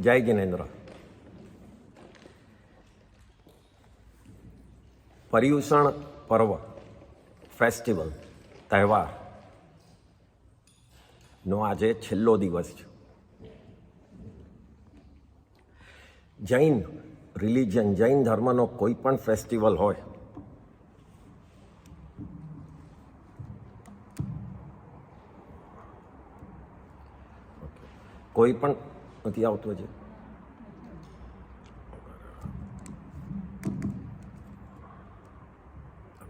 જય જિનેન્દ્ર. પર્યુષણ પર્વ, ફેસ્ટિવલ, તહેવારનો આજે છેલ્લો દિવસ છે. જૈન રિલિજન, જૈન ધર્મનો કોઈ પણ ફેસ્ટિવલ હોય કોઈ પણ નથી આવતું હજી.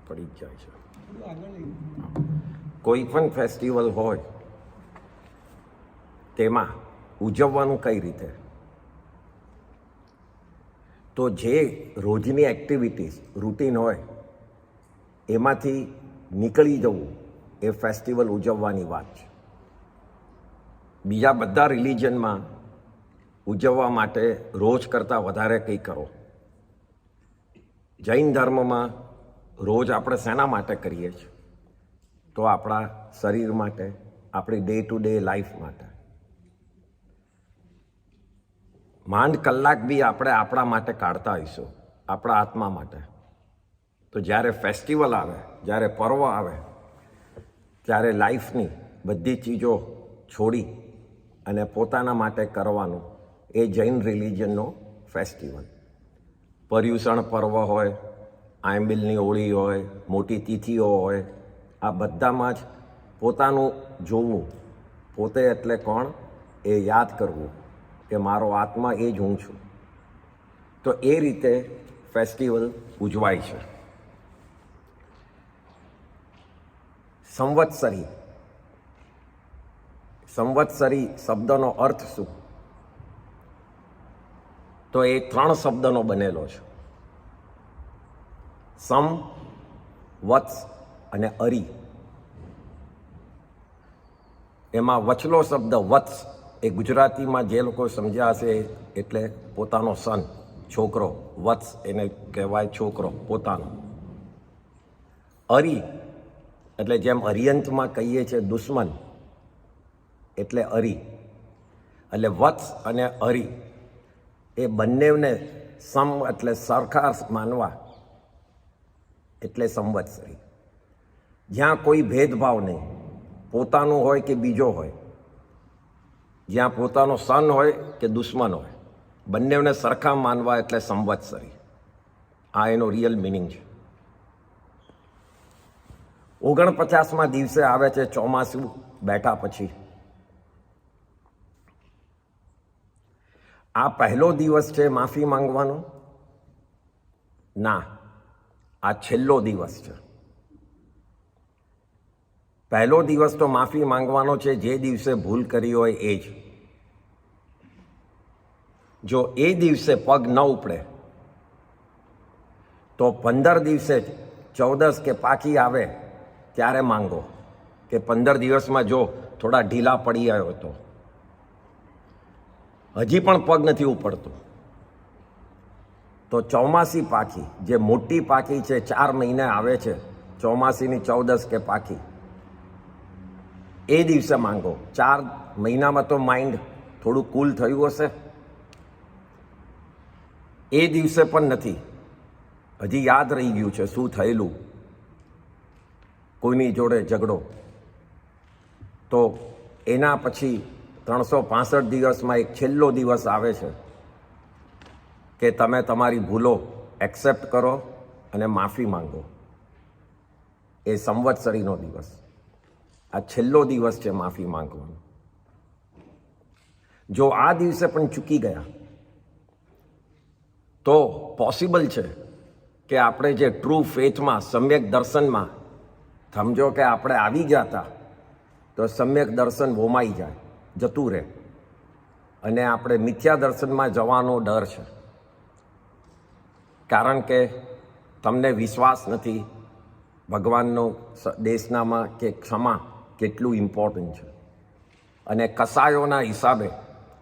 પડી જ જાય છે. કોઈ પણ ફેસ્ટિવલ હોય તેમાં ઉજવવાનું કઈ રીતે? તો જે રોજની એક્ટિવિટીઝ રૂટીન હોય એમાંથી નીકળી જવું એ ફેસ્ટિવલ ઉજવવાની વાત છે. બીજા બધા રિલિજનમાં ઉજવવા માટે રોજ કરતાં વધારે કંઈ કરો. જૈન ધર્મમાં રોજ આપણે શેના માટે કરીએ છીએ? તો આપણા શરીર માટે, આપણી ડે ટુ ડે લાઈફ માટે. માંડ કલાક બી આપણે આપણા માટે કાઢતા હોઈશું, આપણા આત્મા માટે. તો જ્યારે ફેસ્ટિવલ આવે, જ્યારે પર્વ આવે, ત્યારે લાઈફની બધી ચીજો છોડી અને પોતાના માટે કરવાનું એ જૈન રિલિજનનો ફેસ્ટિવલ. પર્યુષણ પર્વ હોય, આંબિલની હોળી હોય, મોટી તિથિઓ હોય, આ બધામાં જ પોતાનું જોવું, પોતે એટલે કોણ એ યાદ કરવું કે મારો આત્મા એ જ હું છું. તો એ રીતે ફેસ્ટિવલ ઉજવાય છે. સંવત્સરી, સંવત્સરી શબ્દનો અર્થ શું? તો એ 3 શબ્દનો બનેલો છે. સમ, વત્સ અને અરી. એમાં વચલો શબ્દ વત્સ એ ગુજરાતીમાં જે લોકો સમજ્યા હશે એટલે પોતાનો સન, છોકરો. વત્સ એને કહેવાય છોકરો, પોતાનો. અરી એટલે જેમ અરિયંતમાં કહીએ છીએ દુશ્મન, એટલે અરી. એટલે વત્સ અને અરી એ બંનેને સમ એટલે સરખા માનવા એટલે સંવત્સરી. જ્યાં કોઈ ભેદભાવ નહીં, પોતાનું હોય કે બીજો હોય, જ્યાં પોતાનો સન હોય કે દુશ્મન હોય, બંનેને સરખા માનવા એટલે સંવત્સરી. આ એનો રિયલ મિનિંગ છે. 49મા દિવસે આવે છે ચોમાસું બેઠા પછી. આ પહેલો દિવસ છે માફી માંગવાનો? ના, આ છેલ્લો દિવસ છે. પહેલો દિવસ તો માફી માંગવાનો છે જે દિવસે ભૂલ કરી હોય એ જ. જો એ દિવસે પગ ન ઉપડે તો 15 દિવસે 14 કે પાકી આવે ત્યારે માંગો. કે 15 દિવસમાં જો થોડા ઢીલા પડી આવ્યો તો હજી પણ પગ નથી ઉપડતો તો ચોમાસી પાકી, જે મોટી પાકી છે, 4 મહિને આવે છે, ચોમાસીની 14 કે પાકી, એ દિવસે માંગો. 4 મહિનામાં તો માઇન્ડ થોડું કૂલ થયું હશે. એ દિવસે પણ નથી, હજી યાદ રહી ગયું છે શું થયેલું, કોઈની જોડે ઝઘડો. તો એના પછી 365 દિવસમાં એક છેલ્લો દિવસ આવે છે કે તમે તમારી ભૂલો એક્સેપ્ટ કરો અને માફી માંગો. એ સંવત્સરીનો દિવસ, આ છેલ્લો દિવસ છે માફી માંગવાનો. જો આ દિવસે પણ ચૂકી ગયા તો પોસિબલ છે કે આપણે જે ટ્રુ ફેથમાં, સમ્યક દર્શનમાં, સમજો કે આપણે આવી જતા તો સમ્યક દર્શન હોમાઈ જાય, જતું રહે, અને આપણે મિથ્યા દર્શનમાં જવાનો ડર છે. કારણ કે તમને વિશ્વાસ નથી ભગવાનનો દેશનામાં કે ક્ષમા કેટલું ઇમ્પોર્ટન્ટ છે. અને કસાયોના હિસાબે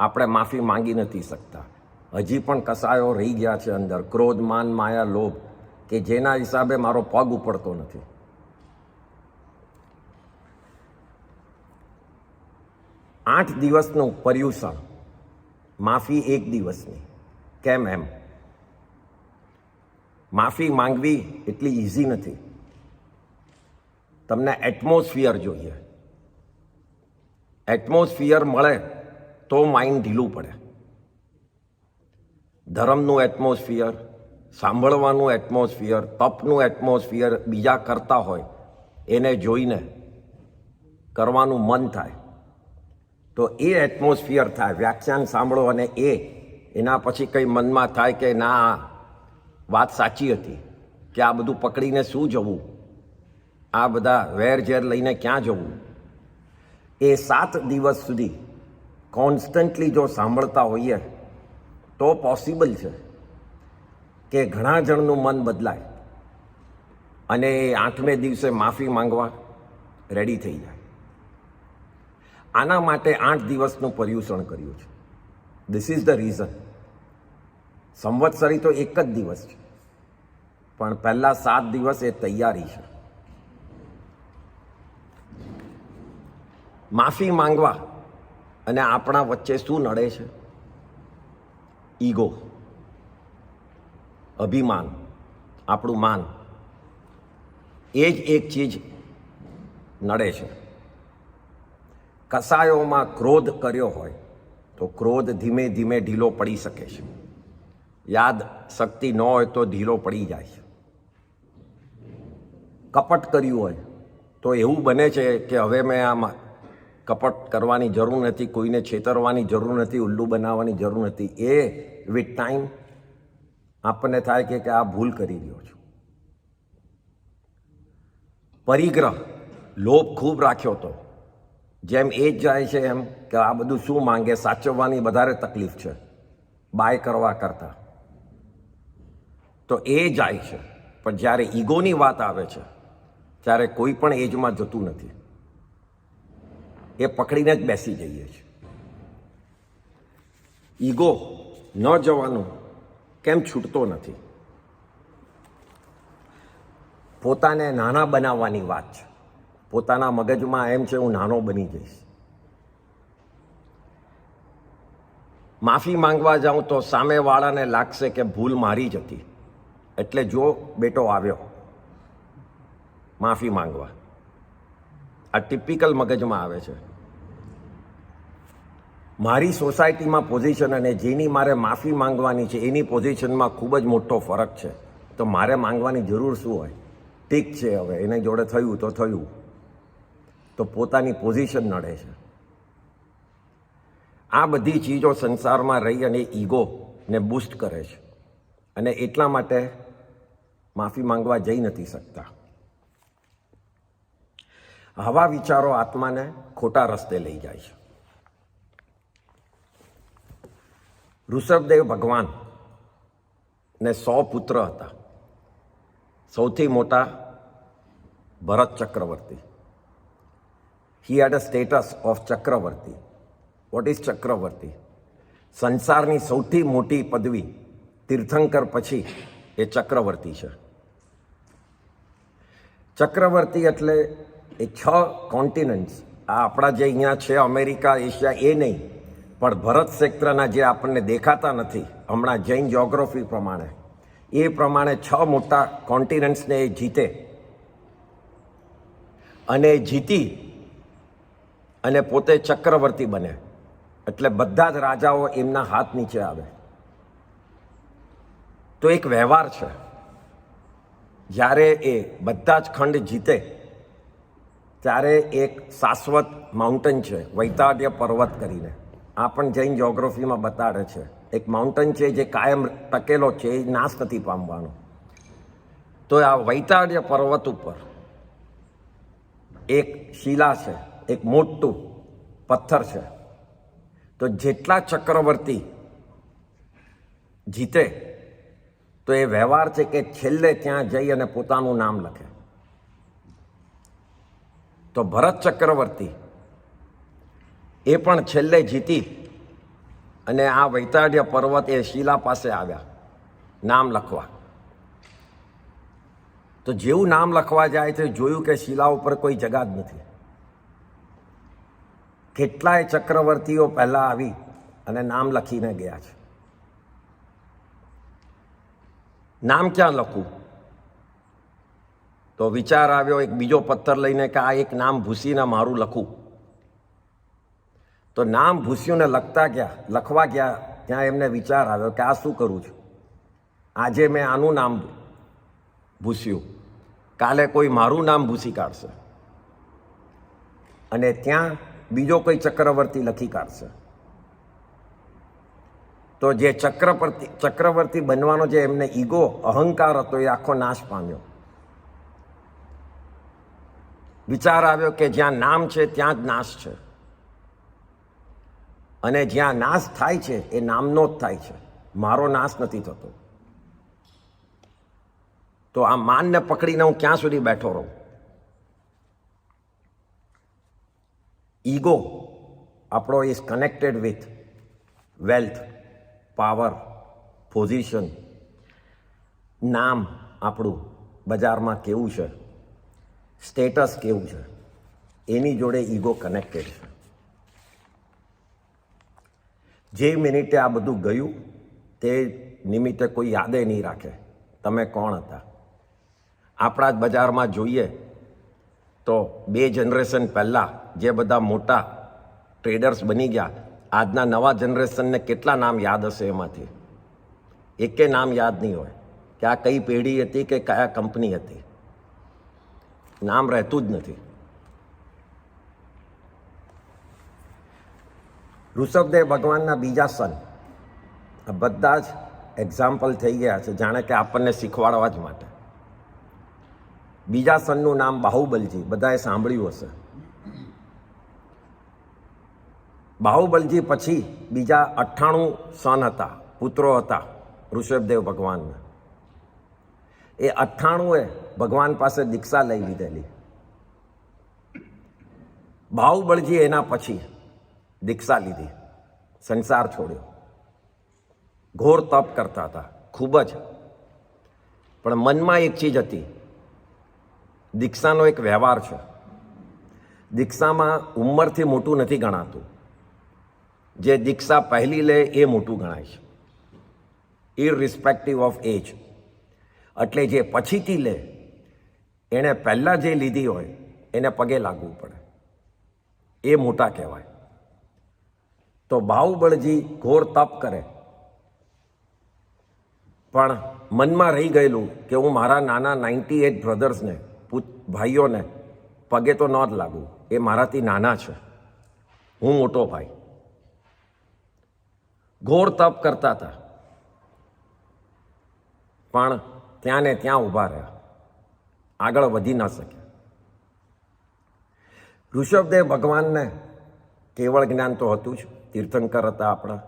આપણે માફી માંગી નથી શકતા. હજી પણ કસાયો રહી ગયા છે અંદર, ક્રોધ, માન, માયા, લોભ, કે જેના હિસાબે મારો પગ ઉપડતો નથી. આઠ દિવસનું પર્યુષણ માફી એક દિવસની. કેમ એમ? માફી માંગવી એટલી ઇઝી નથી. તમને એટમોસ્ફિયર જોઈએ. એટમોસ્ફિયર મળે તો માઇન્ડ ઢીલું પડે. ધર્મનું એટમોસ્ફિયર, સાંભળવાનું એટમોસ્ફિયર, તપનું એટમોસ્ફિયર બીજા કરતા હોય એને જોઈને કરવાનું મન થાય. તો એ એટમોસ્ફિયર થાય. વ્યાખ્યાન સાંભળો અને એના પછી કંઈ મનમાં થાય કે ના વાત સાચી હતી, કે આ બધું પકડીને શું જવું, આ બધા વેર ઝેર લઈને ક્યાં જવું. એ 7 દિવસ સુધી કોન્સ્ટન્ટલી જો સાંભળતા હોઈએ તો પોસિબલ છે કે ઘણા જણનું મન બદલાય અને 8મે દિવસે માફી માંગવા રેડી થઈ જાય. આના માટે 8 દિવસનું પર્યુષણ કર્યું છે. This is the reason. Samvatsari તો એક જ દિવસ છે, પણ પહેલા 7 દિવસ એ તૈયારી છે. માફી માંગવા અને આપણા વચ્ચે શું નડે છે? ઈગો, અભિમાન, આપણું માન. એ જ એક ચીજ નડે છે. કસાયોમાં ક્રોધ કર્યો હોય તો ક્રોધ ધીમે ધીમે ઢીલો પડી શકે છે. યાદ શક્તિ ન હોય તો ઢીલો પડી જાય છે. કપટ કર્યું હોય તો એવું બને છે કે હવે મેં આમાં કપટ કરવાની જરૂર નથી, કોઈને છેતરવાની જરૂર નથી, ઉલ્લુ બનાવવાની જરૂર નથી. એ વિથ ટાઈમ આપણને થાય કે આ ભૂલ કરી રહ્યો છું. પરિગ્રહ, લોભ ખૂબ રાખ્યો હતો. જેમ એ જ જાય છે એમ કે આ બધું શું માંગે, સાચવવાની વધારે તકલીફ છે બાય કરવા કરતાં, તો એ જાય છે. પણ જ્યારે ઈગોની વાત આવે છે ત્યારે કોઈ પણ એજમાં જતું નથી. એ પકડીને જ બેસી જઈએ છીએ. ઈગો ન જવાનું કેમ છૂટતો નથી? પોતાને નાના બનાવવાની વાત છે. પોતાના મગજમાં એમ છે હું નાનો બની જઈશ. માફી માંગવા જાઉં તો સામેવાળાને લાગશે કે ભૂલ મારી જ હતી, એટલે જો બેટો આવ્યો માફી માંગવા. આ ટિપિકલ મગજમાં આવે છે. મારી સોસાયટીમાં પોઝિશન અને જેની મારે માફી માંગવાની છે એની પોઝિશનમાં ખૂબ જ મોટો ફરક છે. તો મારે માંગવાની જરૂર શું હોય? ઠીક છે, હવે એની જોડે થયું તો થયું. તો પોતાની પોઝિશન નડે છે. આ બધી ચીજો સંસારમાં રહી અને ઈગોને બૂસ્ટ કરે છે, અને એટલા માટે માફી માંગવા જઈ નથી શકતા. આવા વિચારો આત્માને ખોટા રસ્તે લઈ જાય છે. ઋષભદેવ ભગવાન ને 100 પુત્ર હતા. સૌથી મોટા Bharat Chakravarti. He had a status of chakravarti. What is chakravarti? સંસારની સૌથી મોટી પદવી તીર્થંકર પછી એ ચક્રવર્તી છે. ચક્રવર્તી એટલે એ 6 કોન્ટિનેન્ટ્સ, આ આપણા જે અહીંયા છે અમેરિકા, એશિયા, એ નહીં, પણ ભરત ક્ષેત્રના જે આપણને દેખાતા નથી હમણાં જૈન જ્યોગ્રાફી પ્રમાણે, એ પ્રમાણે 6 મોટા કોન્ટિનેન્ટ્સને એ જીતે. અને જીતી અને પોતે ચક્રવર્તી બને. એટલે બધા જ રાજાઓ એમના હાથ નીચે આવે. તો એક વ્યવહાર છે. જ્યારે એ બધા જ ખંડ જીતે ત્યારે એક શાશ્વત માઉન્ટેન છે, વૈતાડ્ય પર્વત કરીને. આ પણ જૈન જ્યોગ્રાફીમાં બતાડે છે. એક માઉન્ટેન છે જે કાયમ ટકેલો છે, એ નાશ નથી પામવાનો. તો આ વૈતાડ્ય પર્વત ઉપર એક શિલા છે, એક મોટું પથ્થર છે. તો જેટલા ચક્રવર્તી જીતે તો એ વ્યવહાર છે કે છેલ્લે ત્યાં જઈ અને પોતાનું નામ લખે. તો ભરત ચક્રવર્તી એ પણ છેલ્લે જીતી અને આ વૈતાડ્ય પર્વત એ શિલા પાસે આવ્યા નામ લખવા. તો જેવું નામ લખવા જાય તો જોયું કે શિલા ઉપર કોઈ જગા જ નથી. કેટલાય ચક્રવર્તીઓ પહેલાં આવી અને નામ લખીને ગયા છે. નામ ક્યાં લખું? તો વિચાર આવ્યો એક બીજો પથ્થર લઈને કે આ એક નામ ભૂસીને મારું લખું. તો નામ ભૂસ્યુંને લખવા ગયા ત્યાં એમને વિચાર આવ્યો કે આ શું કરું છું? આજે મેં આનું નામ ભૂસ્યું, કાલે કોઈ મારું નામ ભૂસી કાઢશે અને ત્યાં બીજો કોઈ ચક્રવર્તી લખી કાઢશે. તો જે ચક્રવર્તી બનવાનો જે એમને ઈગો અહંકાર હતો એ આખો નાશ પામ્યો. વિચાર આવ્યો કે જ્યાં નામ છે ત્યાં જ નાશ છે, અને જ્યાં નાશ થાય છે એ નામનો જ થાય છે, મારો નાશ નથી થતો. તો આ માનને પકડીને હું ક્યાં સુધી બેઠો રહું? ઈગો આપણો is connected with wealth, power, position. નામ આપણું બજારમાં કેવું છે, સ્ટેટસ કેવું છે, એની જોડે ઈગો કનેક્ટેડ છે. જે મિનિટે આ બધું ગયું તે નિમિત્તે કોઈ યાદે નહીં રાખે તમે કોણ હતા. આપણા જ બજારમાં જોઈએ તો 2 જનરેશન પહેલાં જે બધા મોટા ટ્રેડર્સ બની ગયા, આજના નવા જનરેશનને કેટલા નામ યાદ હશે? એમાંથી એકે નામ યાદ નહીં હોય કે આ કઈ પેઢી હતી કે કયા કંપની હતી. નામ રહેતું જ નથી. ઋષભદેવ ભગવાનના બીજા સન આ બધા જ એક્ઝામ્પલ થઈ ગયા છે, જાણે કે આપણને શીખવાડવા જ માટે. બીજા સનનું નામ બાહુબલજી, બધાએ સાંભળ્યું હશે. બાહુબલજી પછી બીજા 98 સન હતા, પુત્રો હતા ઋષભદેવ ભગવાનના. એ 98એ ભગવાન પાસે દીક્ષા લઈ લીધેલી. બાહુબલજી એના પછી દીક્ષા લીધી, સંસાર છોડ્યો. ઘોર તપ કરતા હતા ખૂબ જ, પણ મનમાં એક ચીજ હતી. દીક્ષાનો એક વ્યવહાર છે, દીક્ષામાં ઉંમરથી મોટું નથી ગણાતું. જે દીક્ષા પહેલી લે એ મોટું ગણાય છે, ઇરરિસ્પેક્ટિવ ઓફ એજ. એટલે જે પછીથી લે એણે પહેલાં જે લીધી હોય એને પગે લાગવું પડે, એ મોટા કહેવાય. તો બાહુબળજી ઘોર તપ કરે, પણ મનમાં રહી ગયેલું કે હું મારા નાના 98 બ્રધર્સને, ભાઈઓને પગે તો ન જ લાગું, એ મારાથી નાના છે, હું મોટો ભાઈ. ઘોર તપ કરતા હતા, પણ ત્યાં ને ત્યાં ઊભા રહ્યા, આગળ વધી ન શક્યા. ઋષભદેવ ભગવાનને કેવળ જ્ઞાન તો હતું જ, તીર્થંકર હતા આપણા.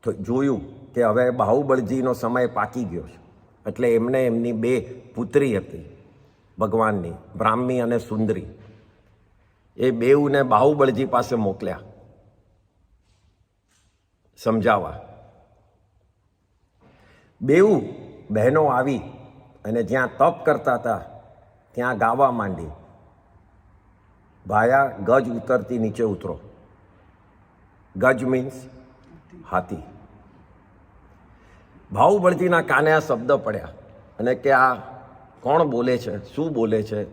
તો જોયું કે હવે બાહુબળજીનો સમય પાકી ગયો છે, એટલે એમને એમની 2 પુત્રી હતી ભગવાનની, બ્રાહ્મી અને સુંદરી. એ બેઉને બાહુબળજી પાસે મોકલ્યા સમજાવવા. બેઉ બહેનો આવી અને જ્યાં તપ કરતા હતા ત્યાં ગાવા માંડી, ભાયા ગજ ઉતરતી નીચે ઉતરો. ગજ મીન્સ હાથી. બાહુબળજીના કાને આ શબ્દ પડ્યા અને કે આ કોણ બોલે છે, શું બોલે છે?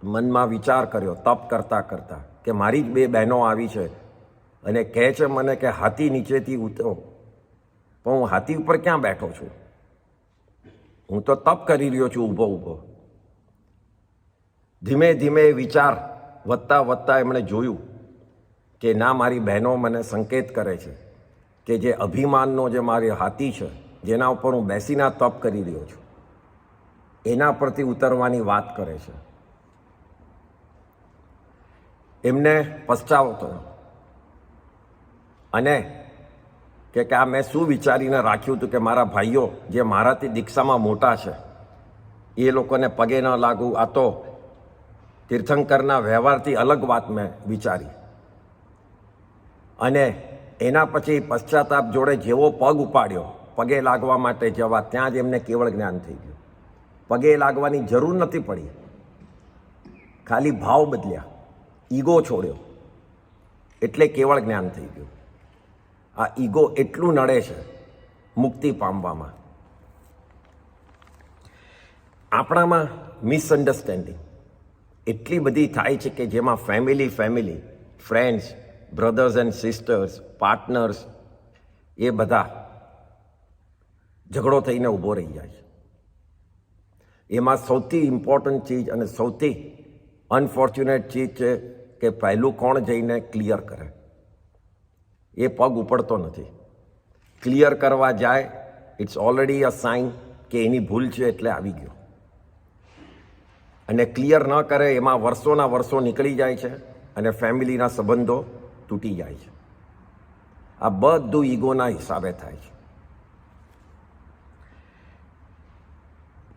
મનમાં વિચાર કર્યો તપ કરતા કરતા કે મારી જ 2 બહેનો આવી છે અને કહે છે મને કે હાથી નીચેથી ઉતરો, પણ હું હાથી ઉપર ક્યાં બેઠો છું? હું તો તપ કરી રહ્યો છું ઊભો ઊભો. ધીમે ધીમે વિચાર વધતા વધતા એમણે જોયું કે ના, મારી બહેનો મને સંકેત કરે છે કે જે અભિમાનનો જે મારી હાથી છે, જેના ઉપર હું બેસીને તપ કરી રહ્યો છું, એના પરથી ઉતરવાની વાત કરે છે. એમને પશ્ચાતાપ થયો અને કે આ મેં શું વિચારીને રાખ્યું હતું કે મારા ભાઈઓ જે મારાથી દીક્ષામાં મોટા છે એ લોકોને પગે ન લાગવું, આ તો તીર્થંકરના વ્યવહારથી અલગ વાત મેં વિચારી. અને એના પછી પશ્ચાતાપ જોડે જેવો પગ ઉપાડ્યો પગે લાગવા માટે જવા, ત્યાં જ એમને કેવળ જ્ઞાન થઈ ગયું. પગે લાગવાની જરૂર નથી પડી, ખાલી ભાવ બદલ્યા, ઈગો છોડ્યો એટલે કેવળ જ્ઞાન થઈ ગયું. આ ઈગો એટલું નડે છે મુક્તિ પામવામાં. આપણામાં મિસઅન્ડરસ્ટેન્ડિંગ એટલી બધી થાય છે કે જેમાં family, friends, brothers and sisters, partners, એ બધા ઝઘડો થઈને ઊભો રહી જાય છે. એમાં સૌથી ઇમ્પોર્ટન્ટ ચીજ અને સૌથી અનફોર્ચ્યુનેટ ચીજ છે કે પહેલું કોણ જઈને ક્લિયર કરે. એ પગ ઉપડતો નથી. ક્લિયર કરવા જાય, ઇટ્સ ઓલરેડી અ સાઇન કે એની ભૂલ છે એટલે આવી ગયો. અને ક્લિયર ન કરે એમાં વર્ષોના વર્ષો નીકળી જાય છે અને ફેમિલીના સંબંધો તૂટી જાય છે. આ બધું ઈગોના હિસાબે થાય છે.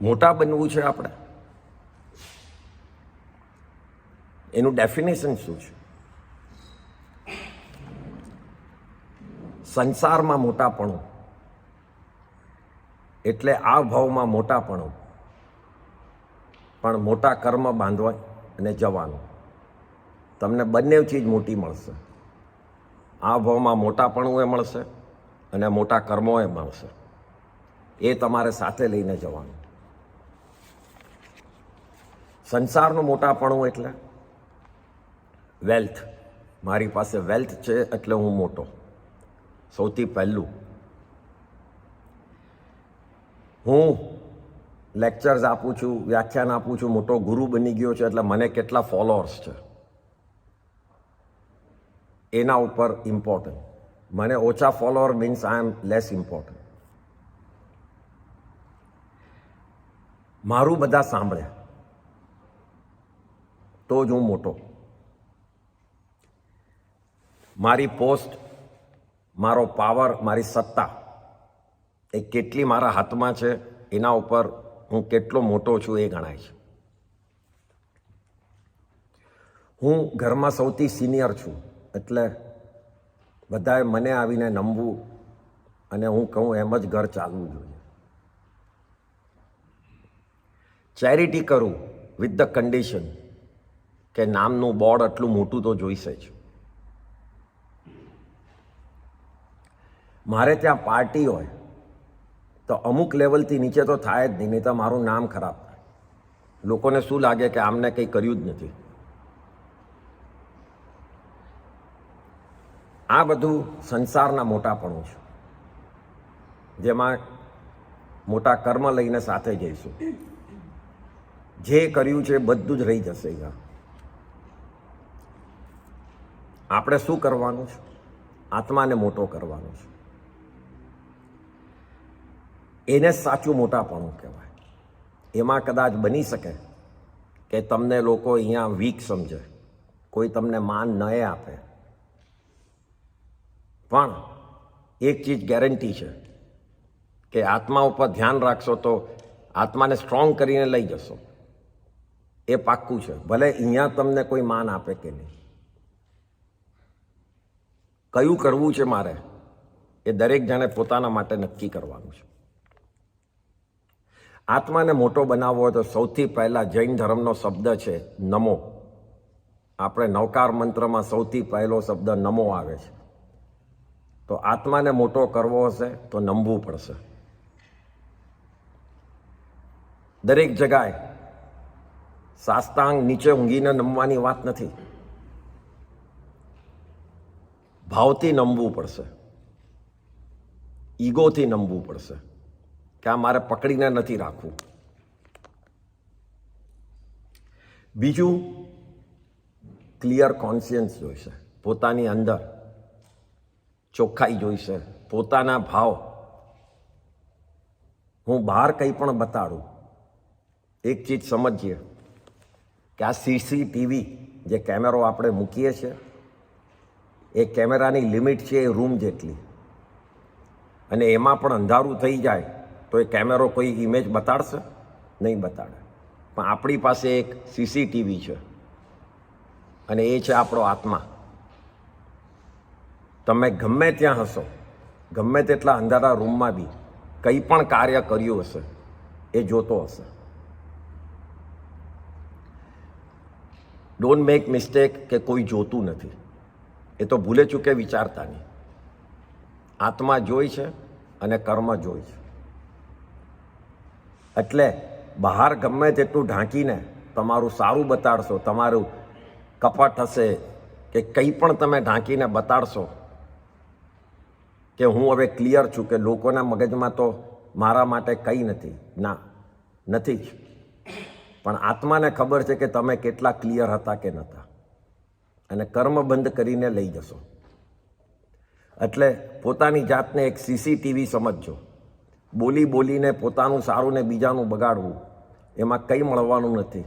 મોટા બનવું છે આપણે, એનું ડેફિનેશન શું છે? સંસારમાં મોટાપણું એટલે આ ભાવમાં મોટાપણું, પણ મોટા કર્મ બાંધવા અને જવાનું. તમને બંને ચીજ મોટી મળશે. આ ભાવમાં મોટાપણું એ મળશે અને મોટા કર્મો એ મળશે. એ તમારે સાથે લઈને જવાનું. સંસારનું મોટાપણું એટલે વેલ્થ. મારી પાસે વેલ્થ છે એટલે હું મોટો. સૌથી પહેલું હું લેક્ચર્સ આપું છું, વ્યાખ્યાન આપું છું, મોટો ગુરુ બની ગયો છે એટલે મને કેટલા ફોલોઅર્સ છે એના ઉપર ઇમ્પોર્ટન્ટ. મને ઓછા follower means I am less important. મારું બધા સાંભળે તો જ હું મોટો. મારી પોસ્ટ, મારો પાવર, મારી સત્તા એ કેટલી મારા હાથમાં છે એના ઉપર હું કેટલો મોટો છું એ ગણાય છે. હું ઘરમાં સૌથી સિનિયર છું એટલે બધાએ મને આવીને નમવું અને હું કહું એમ જ ઘર ચાલવું જોઈએ. ચેરિટી કરું વિથ ધ કન્ડિશન કે નામનું બોર્ડ આટલું મોટું તો જોઈશે જ. મારે ત્યાં પાર્ટી હોય તો અમુક લેવલથી નીચે તો થાય જ નહીં તો મારું નામ ખરાબ થાય. લોકોને શું લાગે કે આમને કંઈ કર્યું જ નથી. આ બધું સંસારના મોટાપણું છે જેમાં મોટા કર્મ લઈને સાથે જઈશું. જે કર્યું છે બધું જ રહી જશે. આપણે શું કરવાનું છે? આત્માને મોટો કરવાનો છે. એને જ સાચું મોટાપણું કહેવાય. એમાં કદાચ બની શકે કે તમને લોકો અહીંયા વીક સમજે, કોઈ તમને માન ન આપે, પણ એક ચીજ ગેરંટી છે કે આત્મા ઉપર ધ્યાન રાખશો તો આત્માને સ્ટ્રોંગ કરીને લઈ જશો. એ પાક્કું છે. ભલે અહીંયા તમને કોઈ માન આપે કે નહીં. કયું કરવું છે મારે એ દરેક જણે પોતાના માટે નક્કી કરવાનું છે. આત્માને મોટો બનાવવો હોય તો સૌથી પહેલાં જૈન ધર્મનો શબ્દ છે નમો. આપણે નવકાર મંત્રમાં સૌથી પહેલો શબ્દ નમો આવે છે. તો આત્માને મોટો કરવો હશે તો નમવું પડશે. દરેક જગાએ સાષ્ટાંગ નીચે ઊંઘીને નમવાની વાત નથી. ભાવથી નમવું પડશે, ઈગોથી નમવું પડશે કે આ મારે પકડીને નથી રાખવું. બીજું, ક્લિયર કોન્શિયન્સ જોઈશે. પોતાની અંદર ચોખ્ખાઈ જોઈશે. પોતાના ભાવ હું બહાર કંઈ પણ બતાડું. એક ચીજ સમજીએ કે આ CCTV જે કેમેરો આપણે મૂકીએ છીએ એ કેમેરાની લિમિટ છે એ રૂમ જેટલી, અને એમાં પણ અંધારું થઈ જાય તો એ કેમેરો કોઈ ઇમેજ બતાડશે? નહીં બતાડે. પણ આપણી પાસે એક CCTV છે અને એ છે આપણો આત્મા. તમે ગમે ત્યાં હશો, ગમે તેટલા અંધારા રૂમમાં બી કંઈ પણ કાર્ય કર્યું હશે એ જોતો હશે. ડોન્ટ મેક મિસ્ટેક કે કોઈ જોતું નથી. એ તો ભૂલે ચૂકે વિચારતા નહીં. આત્મા જોઈ છે અને કર્મ જોઈ છે. એટલે બહાર ગમે તેટલું ઢાંકીને તમારું સારું બતાડશો, તમારું કપટ હશે કે કંઈ પણ તમે ઢાંકીને બતાડશો કે હું હવે ક્લિયર છું, કે લોકોના મગજમાં તો મારા માટે કંઈ નથી, ના, નથી જ. પણ આત્માને ખબર છે કે તમે કેટલા ક્લિયર હતા કે નહોતા, અને કર્મ બંધ કરીને લઈ જશો. એટલે પોતાની જાતને એક CCTV સમજજો. બોલી બોલીને પોતાનું સારું ને બીજાનું બગાડવું, એમાં કંઈ મળવાનું નથી.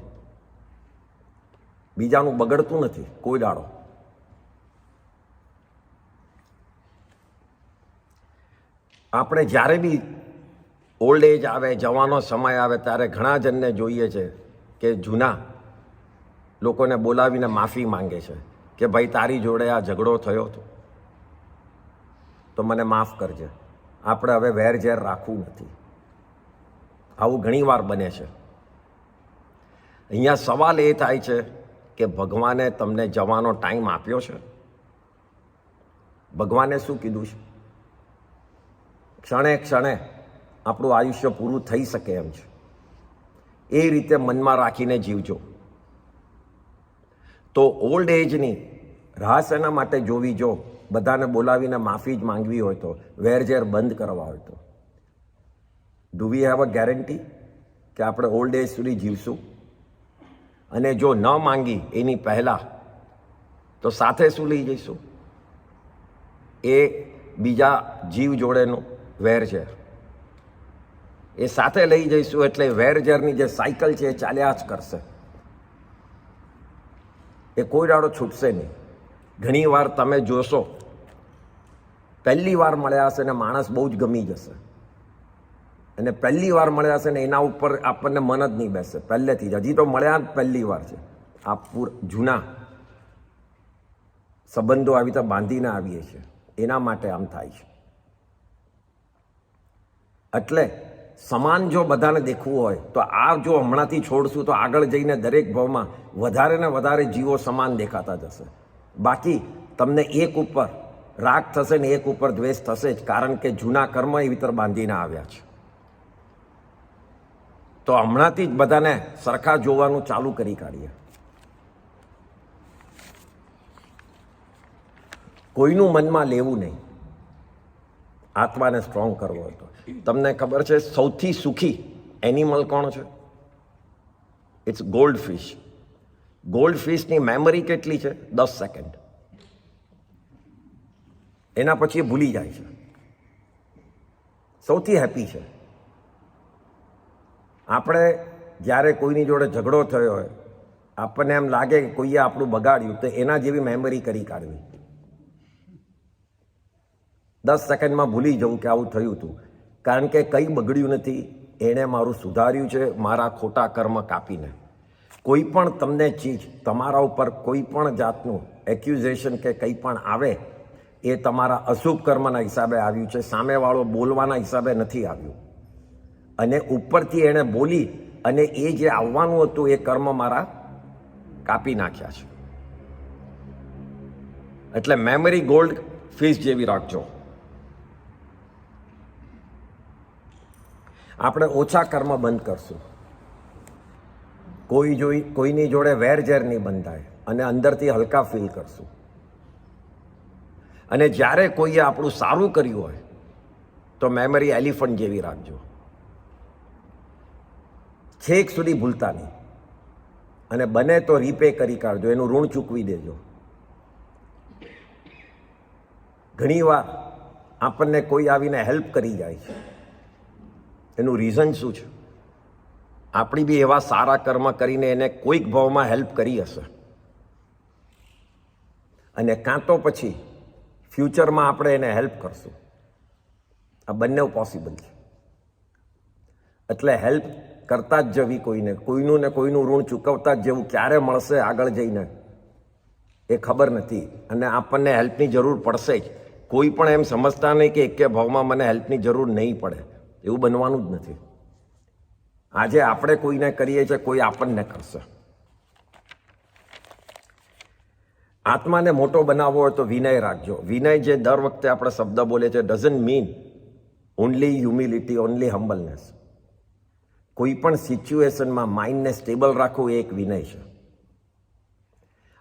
બીજાનું બગડતું નથી કોઈ દાડો. આપણે જ્યારે બી ઓલ્ડ એજ આવે, જવાનો સમય આવે, ત્યારે ઘણા જણને જોઈએ છે કે જૂના લોકોને બોલાવીને માફી માંગે છે કે ભાઈ તારી જોડે આ ઝઘડો થયો હતો તો મને માફ કરજે. આપણે હવે વેરઝેર રાખવું નથી. આવું ઘણીવાર બને છે. અહીંયા સવાલ એ થાય છે કે ભગવાને તમને જવાનો ટાઈમ આપ્યો છે? ભગવાને શું કીધું છે? ક્ષણે ક્ષણે આપણું આયુષ્ય પૂરું થઈ શકે એમ છે. એ રીતે મનમાં રાખીને જીવજો. તો ઓલ્ડ એજની રાહ શેના માટે જોવી? જો બધાને બોલાવીને માફી જ માંગવી હોય તો, વેરઝેર બંધ કરવા હોય તો, do we have a guarantee કે આપણે ઓલ્ડ એજ સુધી જીવશું? અને જો ન માંગી એની પહેલાં, તો સાથે શું લઈ જઈશું? એ બીજા જીવ જોડેનું વેરઝેર એ સાથે લઈ જઈશું. એટલે વેરઝેરની જે સાયકલ છે એ ચાલ્યા જ કરશે, એ કોઈ દાડો છૂટશે નહીં. ઘણી વાર તમે જોશો, પહેલી વાર મળ્યા હશે ને માણસ બહુ જ ગમી જશે, અને પહેલી વાર મળ્યા હશે ને એના ઉપર આપણને મન જ નહીં બેસે પહેલેથી જ. હજી તો મળ્યા જ પહેલી વાર છે. આ જૂના સંબંધો આવી રીતે બાંધીને આવીએ છીએ, એના માટે આમ થાય છે. એટલે સમાન જો બધાને દેખવું હોય તો આ જો હમણાંથી છોડશું તો આગળ જઈને દરેક ભાવમાં વધારે ને વધારે જીવો સમાન દેખાતા જશે. બાકી તમને એક ઉપર રાગ થશે ને એક ઉપર દ્વેષ થશે જ, કારણ કે જૂના કર્મ એ ભીતર બાંધીને આવ્યા છે. તો હમણાંથી જ બધાને સરખા જોવાનું ચાલુ કરી કાઢીએ. કોઈનું મનમાં લેવું નહીં. આત્માને સ્ટ્રોંગ કરવો હોય તો. તમને ખબર છે સૌથી સુખી એનિમલ કોણ છે? It's gold fish. ગોલ્ડ ફિશની મેમરી કેટલી છે? 10 સેકન્ડ. એના પછી એ ભૂલી જાય છે. સૌથી હેપી છે. આપણે જ્યારે કોઈની જોડે ઝઘડો થયો હોય, આપણને એમ લાગે કે કોઈએ આપણું બગાડ્યું, તો એના જેવી મેમરી કરી કાઢવી. 10 સેકન્ડમાં ભૂલી જવું કે આવું થયું હતું, કારણ કે કંઈ બગડ્યું નથી. એણે મારું સુધાર્યું છે મારા ખોટા કર્મ કાપીને. કોઈ પણ તમને ચીજ, તમારા ઉપર કોઈ પણ જાતનું એક્યુઝેશન કે કંઈ પણ આવે, એ તમારા અશુભ કર્મના હિસાબે આવ્યું છે, સામેવાળો બોલવાના હિસાબે નથી આવ્યું. અને ઉપરથી એણે બોલી અને એ જે આવવાનું હતું એ કર્મ મારા કાપી નાખ્યા છે. એટલે મેમરી ગોલ્ડ ફિશ જેવી રાખજો. આપણે ઓછા કર્મ બંધ કરશું. કોઈની જોડે વેરઝેર નહીં બંધાય અને અંદરથી હલકા ફીલ કરશું. અને જ્યારે કોઈએ આપણું સારું કર્યું હોય તો મેમરી એલિફન્ટ જેવી રાખજો. છેક સુધી ભૂલતા નહીં. અને બને તો રીપે કરી કાઢજો, એનું ઋણ ચૂકવી દેજો. ઘણીવાર આપણને કોઈ આવીને હેલ્પ કરી જાય છે, એનું રીઝન શું છે? આપણી બી એવા સારા કર્મ કરીને એને કોઈક ભાવમાં હેલ્પ કરી હશે, અને કાં તો પછી ફ્યુચરમાં આપણે એને હેલ્પ કરશું. આ બંને પોસિબલ છે. એટલે હેલ્પ કરતા જ જવી કોઈને, કોઈનું ને કોઈનું ઋણ ચૂકવતા જ જવું. ક્યારે મળશે આગળ જઈને એ ખબર નથી, અને આપણને હેલ્પની જરૂર પડશે જ. કોઈ પણ એમ સમજતા નહીં કે એકે ભાવમાં મને હેલ્પની જરૂર નહીં પડે, એવું બનવાનું જ નથી. આજે આપણે કોઈને કરીએ છીએ, કોઈ આપણને કરશે. આત્માને મોટો બનાવવો હોય તો વિનય રાખજો. વિનય જે દર વખતે આપણે શબ્દ બોલે છે doesn't mean only humility, only humbleness. કોઈ પણ સિચ્યુએશનમાં માઇન્ડને સ્ટેબલ રાખવું એ એક વિનય છે.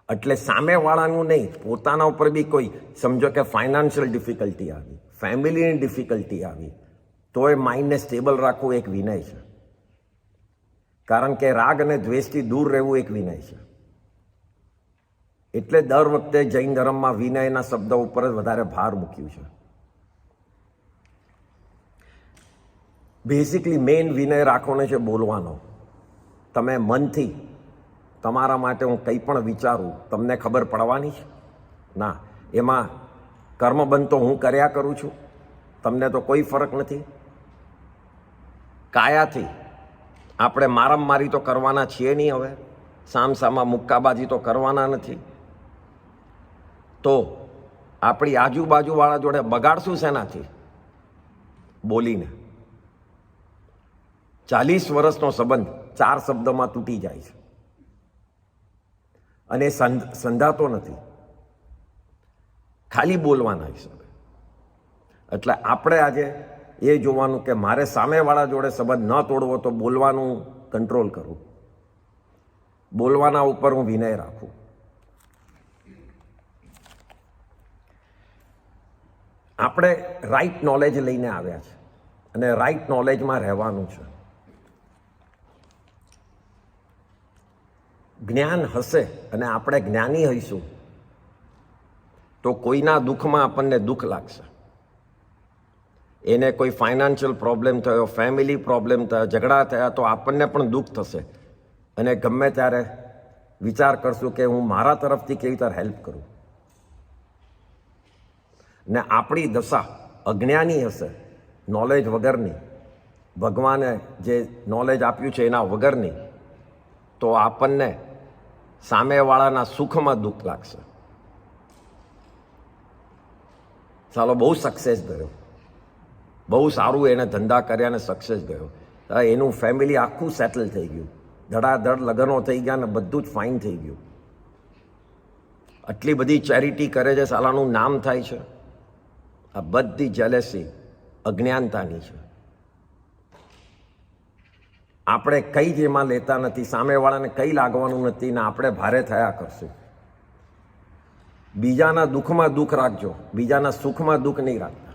એટલે સામેવાળાનું નહીં, પોતાના ઉપર બી કોઈ સમજો કે ફાઇનાન્શિયલ ડિફિકલ્ટી આવી, ફેમિલીની ડિફિકલ્ટી આવી, તો એ માઇન્ડને સ્ટેબલ રાખવું એક વિનય છે. કારણ કે રાગ અને દ્વેષથી દૂર રહેવું એક વિનય છે. એટલે દર વખતે જૈન ધર્મમાં વિનયના શબ્દ ઉપર જ વધારે ભાર મૂક્યું છે. બેઝિકલી મેઇન વિનય રાખવાનો છે બોલવાનો. તમે મનથી તમારા માટે હું કંઈ પણ વિચારું, તમને ખબર પડવાની છે ના. એમાં કર્મબંધ તો હું કર્યા કરું છું, તમને તો કોઈ ફરક નથી. કાયાથી આપણે મારામારી તો કરવાના છીએ નહીં, હવે સામસામા મુક્કાબાજી તો કરવાના નથી. તો આપણી આજુબાજુવાળા જોડે બગાડશું શેનાથી? બોલીને. 40 વર્ષનો સંબંધ 4 શબ્દમાં તૂટી જાય છે અને સંધાતો નથી, ખાલી બોલવાના હિસાબે. એટલે આપણે આજે એ જોવાનું કે મારે સામેવાળા જોડે સંબંધ ન તોડવો તો બોલવાનું કંટ્રોલ કરું, બોલવાના ઉપર હું વિનય રાખું. આપણે રાઈટ નોલેજ લઈને આવ્યા છે અને રાઈટ નોલેજમાં રહેવાનું છે. જ્ઞાન હશે અને આપણે જ્ઞાની હઈશું તો કોઈના દુઃખમાં આપણને દુઃખ લાગશે. એને કોઈ ફાઇનાન્શિયલ પ્રોબ્લેમ થયો, ફેમિલી પ્રોબ્લેમ થયો, ઝઘડા થયા તો આપણને પણ દુઃખ થશે અને ગમે ત્યારે વિચાર કરશું કે હું મારા તરફથી કેવી રીતે હેલ્પ કરું. ને આપણી દશા અજ્ઞાની હશે, નોલેજ વગરની, ભગવાને જે નોલેજ આપ્યું છે એના વગરની, તો આપણને સામેવાળાના સુખમાં દુઃખ લાગશે. ચાલો બહુ સક્સેસ ગયો, બહુ સારું એને ધંધા કર્યા ને સક્સેસ ગયો, એનું ફેમિલી આખું સેટલ થઈ ગયું, ધડાધડ લગ્નો થઈ ગયા ને બધું જ ફાઇન થઈ ગયું. આટલી બધી ચેરિટી કરે છે, સાલાનું નામ થાય છે. આ બધી જેલેસી અજ્ઞાનતાની છે. આપણે કંઈ જ એમાં લેતા નથી, સામેવાળાને કંઈ લાગવાનું નથી ને આપણે ભારે થયા કરશું. બીજાના દુઃખમાં દુઃખ રાખજો, બીજાના સુખમાં દુઃખ નહીં રાખતા.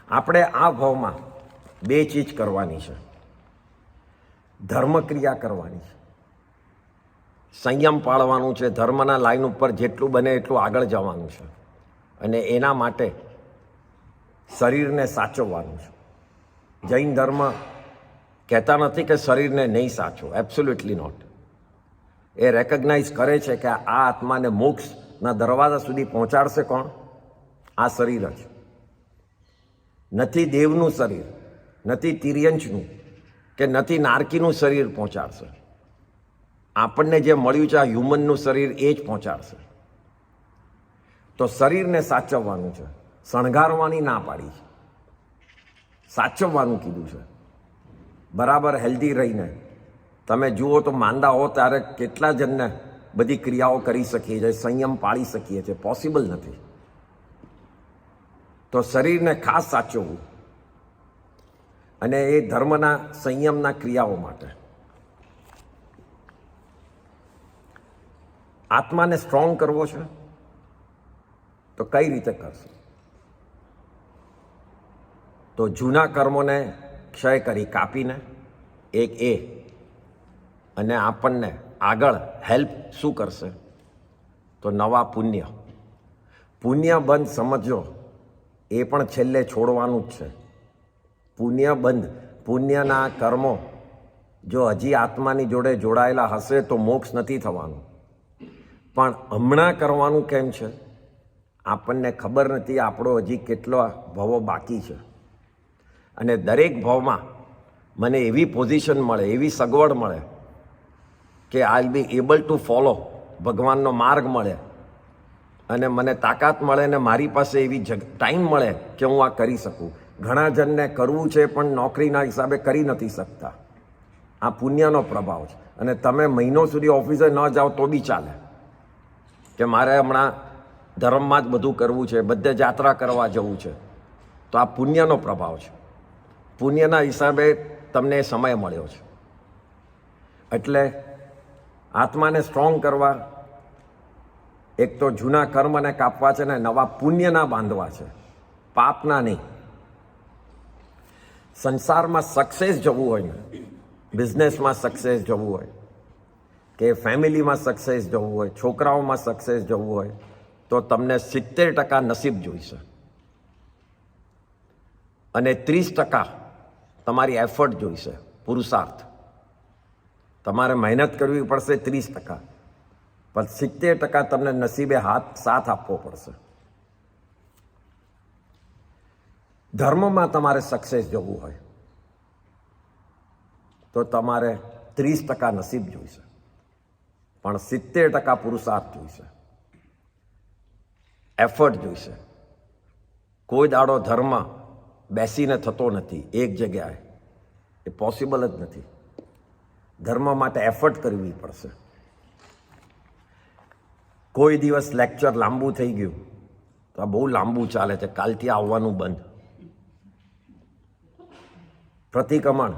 આપણે આ ભાવમાં 2 ચીજ કરવાની છે. ધર્મક્રિયા કરવાની છે, સંયમ પાળવાનું છે, ધર્મના લાઈન ઉપર જેટલું બને એટલું આગળ જવાનું છે અને એના માટે શરીરને સાચવવાનું છે. જૈન ધર્મ કહેતા નથી કે શરીરને નહીં સાચવો, એબ્સોલ્યુટલી નોટ. એ રેકગ્નાઇઝ કરે છે કે આ આત્માને મોક્ષના દરવાજા સુધી પહોંચાડશે કોણ? આ શરીર જ. નથી દેવનું શરીર, નથી તિર્યંશનું કે નથી નારકીનું શરીર પહોંચાડશે. આપણને જે મળ્યું છે આ હ્યુમનનું શરીર એ જ પહોંચાડશે. તો શરીરને સાચવવાનું છે, શણગારવાની ના પાડી છે, સાચવવાનું કીધું છે. બરાબર હેલ્ધી રહીને તમે જુઓ તો માંદા હો ત્યારે કેટલા જણને બધી ક્રિયાઓ કરી શકીએ છીએ, સંયમ પાળી શકીએ છીએ, પોસિબલ નથી. તો શરીરને ખાસ સાચવવું અને એ ધર્મના સંયમના ક્રિયાઓ માટે. આત્માને સ્ટ્રોંગ કરવો છે તો કઈ રીતે કરશું? તો જૂના કર્મોને ક્ષય કરી કાપીને એક એ અને આપણને આગળ હેલ્પ શું કરશે? તો નવા પુણ્ય. પુણ્ય બંધ સમજો એ પણ છેલ્લે છોડવાનું જ છે. પુણ્ય બંધ, પુણ્યના કર્મો જો હજી આત્માની જોડે જોડાયેલા હશે તો મોક્ષ નથી થવાનું. પણ હમણાં કરવાનું કેમ છે? આપણને ખબર નથી આપણો હજી કેટલા ભવો બાકી છે. અને દરેક ભાવમાં મને એવી પોઝિશન મળે, એવી સગવડ મળે કે આઈ બી એબલ ટુ ફોલો, ભગવાનનો માર્ગ મળે અને મને તાકાત મળે ને મારી પાસે એવી ટાઈમ મળે કે હું આ કરી શકું. ઘણા જણને કરવું છે પણ નોકરીના હિસાબે કરી નથી શકતા. આ પુણ્યનો પ્રભાવ છે. અને તમે મહિનો સુધી ઓફિસે ન જાઓ તો બી ચાલે કે મારે હમણાં ધર્મમાં જ બધું કરવું છે, બધે યાત્રા કરવા જવું છે, તો આ પુણ્યનો પ્રભાવ છે. પુણ્યના હિસાબે તમને એ સમય મળ્યો છે. એટલે આત્માને સ્ટ્રોંગ કરવા એક તો જૂના કર્મને કાપવા છે ને નવા પુણ્યના બાંધવા છે, પાપના નહીં. સંસારમાં સક્સેસ જવું હોય ને, બિઝનેસમાં સક્સેસ જવું હોય કે ફેમિલીમાં સક્સેસ જવું હોય, છોકરાઓમાં સક્સેસ જવું હોય, તો તમને 70% નસીબ જોઈશે અને 30% તમારી એફર્ટ જોઈશે, પુરુષાર્થ. તમારે મહેનત કરવી પડશે 30%, પણ 70% તમને નસીબે સાથ આપવો પડશે. ધર્મમાં તમારે સક્સેસ જવું હોય તો તમારે 30% નસીબ જોઈશે, પણ 70% પુરુષાર્થ જોઈશે, એફર્ટ જોઈશે. કોઈ દાડો ધર્મ બેસીને થતો નથી એક જગ્યાએ, એ પોસિબલ જ નથી. ધર્મ માટે એફર્ટ કરવી પડશે. કોઈ દિવસ લેક્ચર લાંબુ થઈ ગયું તો આ બહુ લાંબુ ચાલે છે, કાલથી આવવાનું બંધ. પ્રતિક્રમણ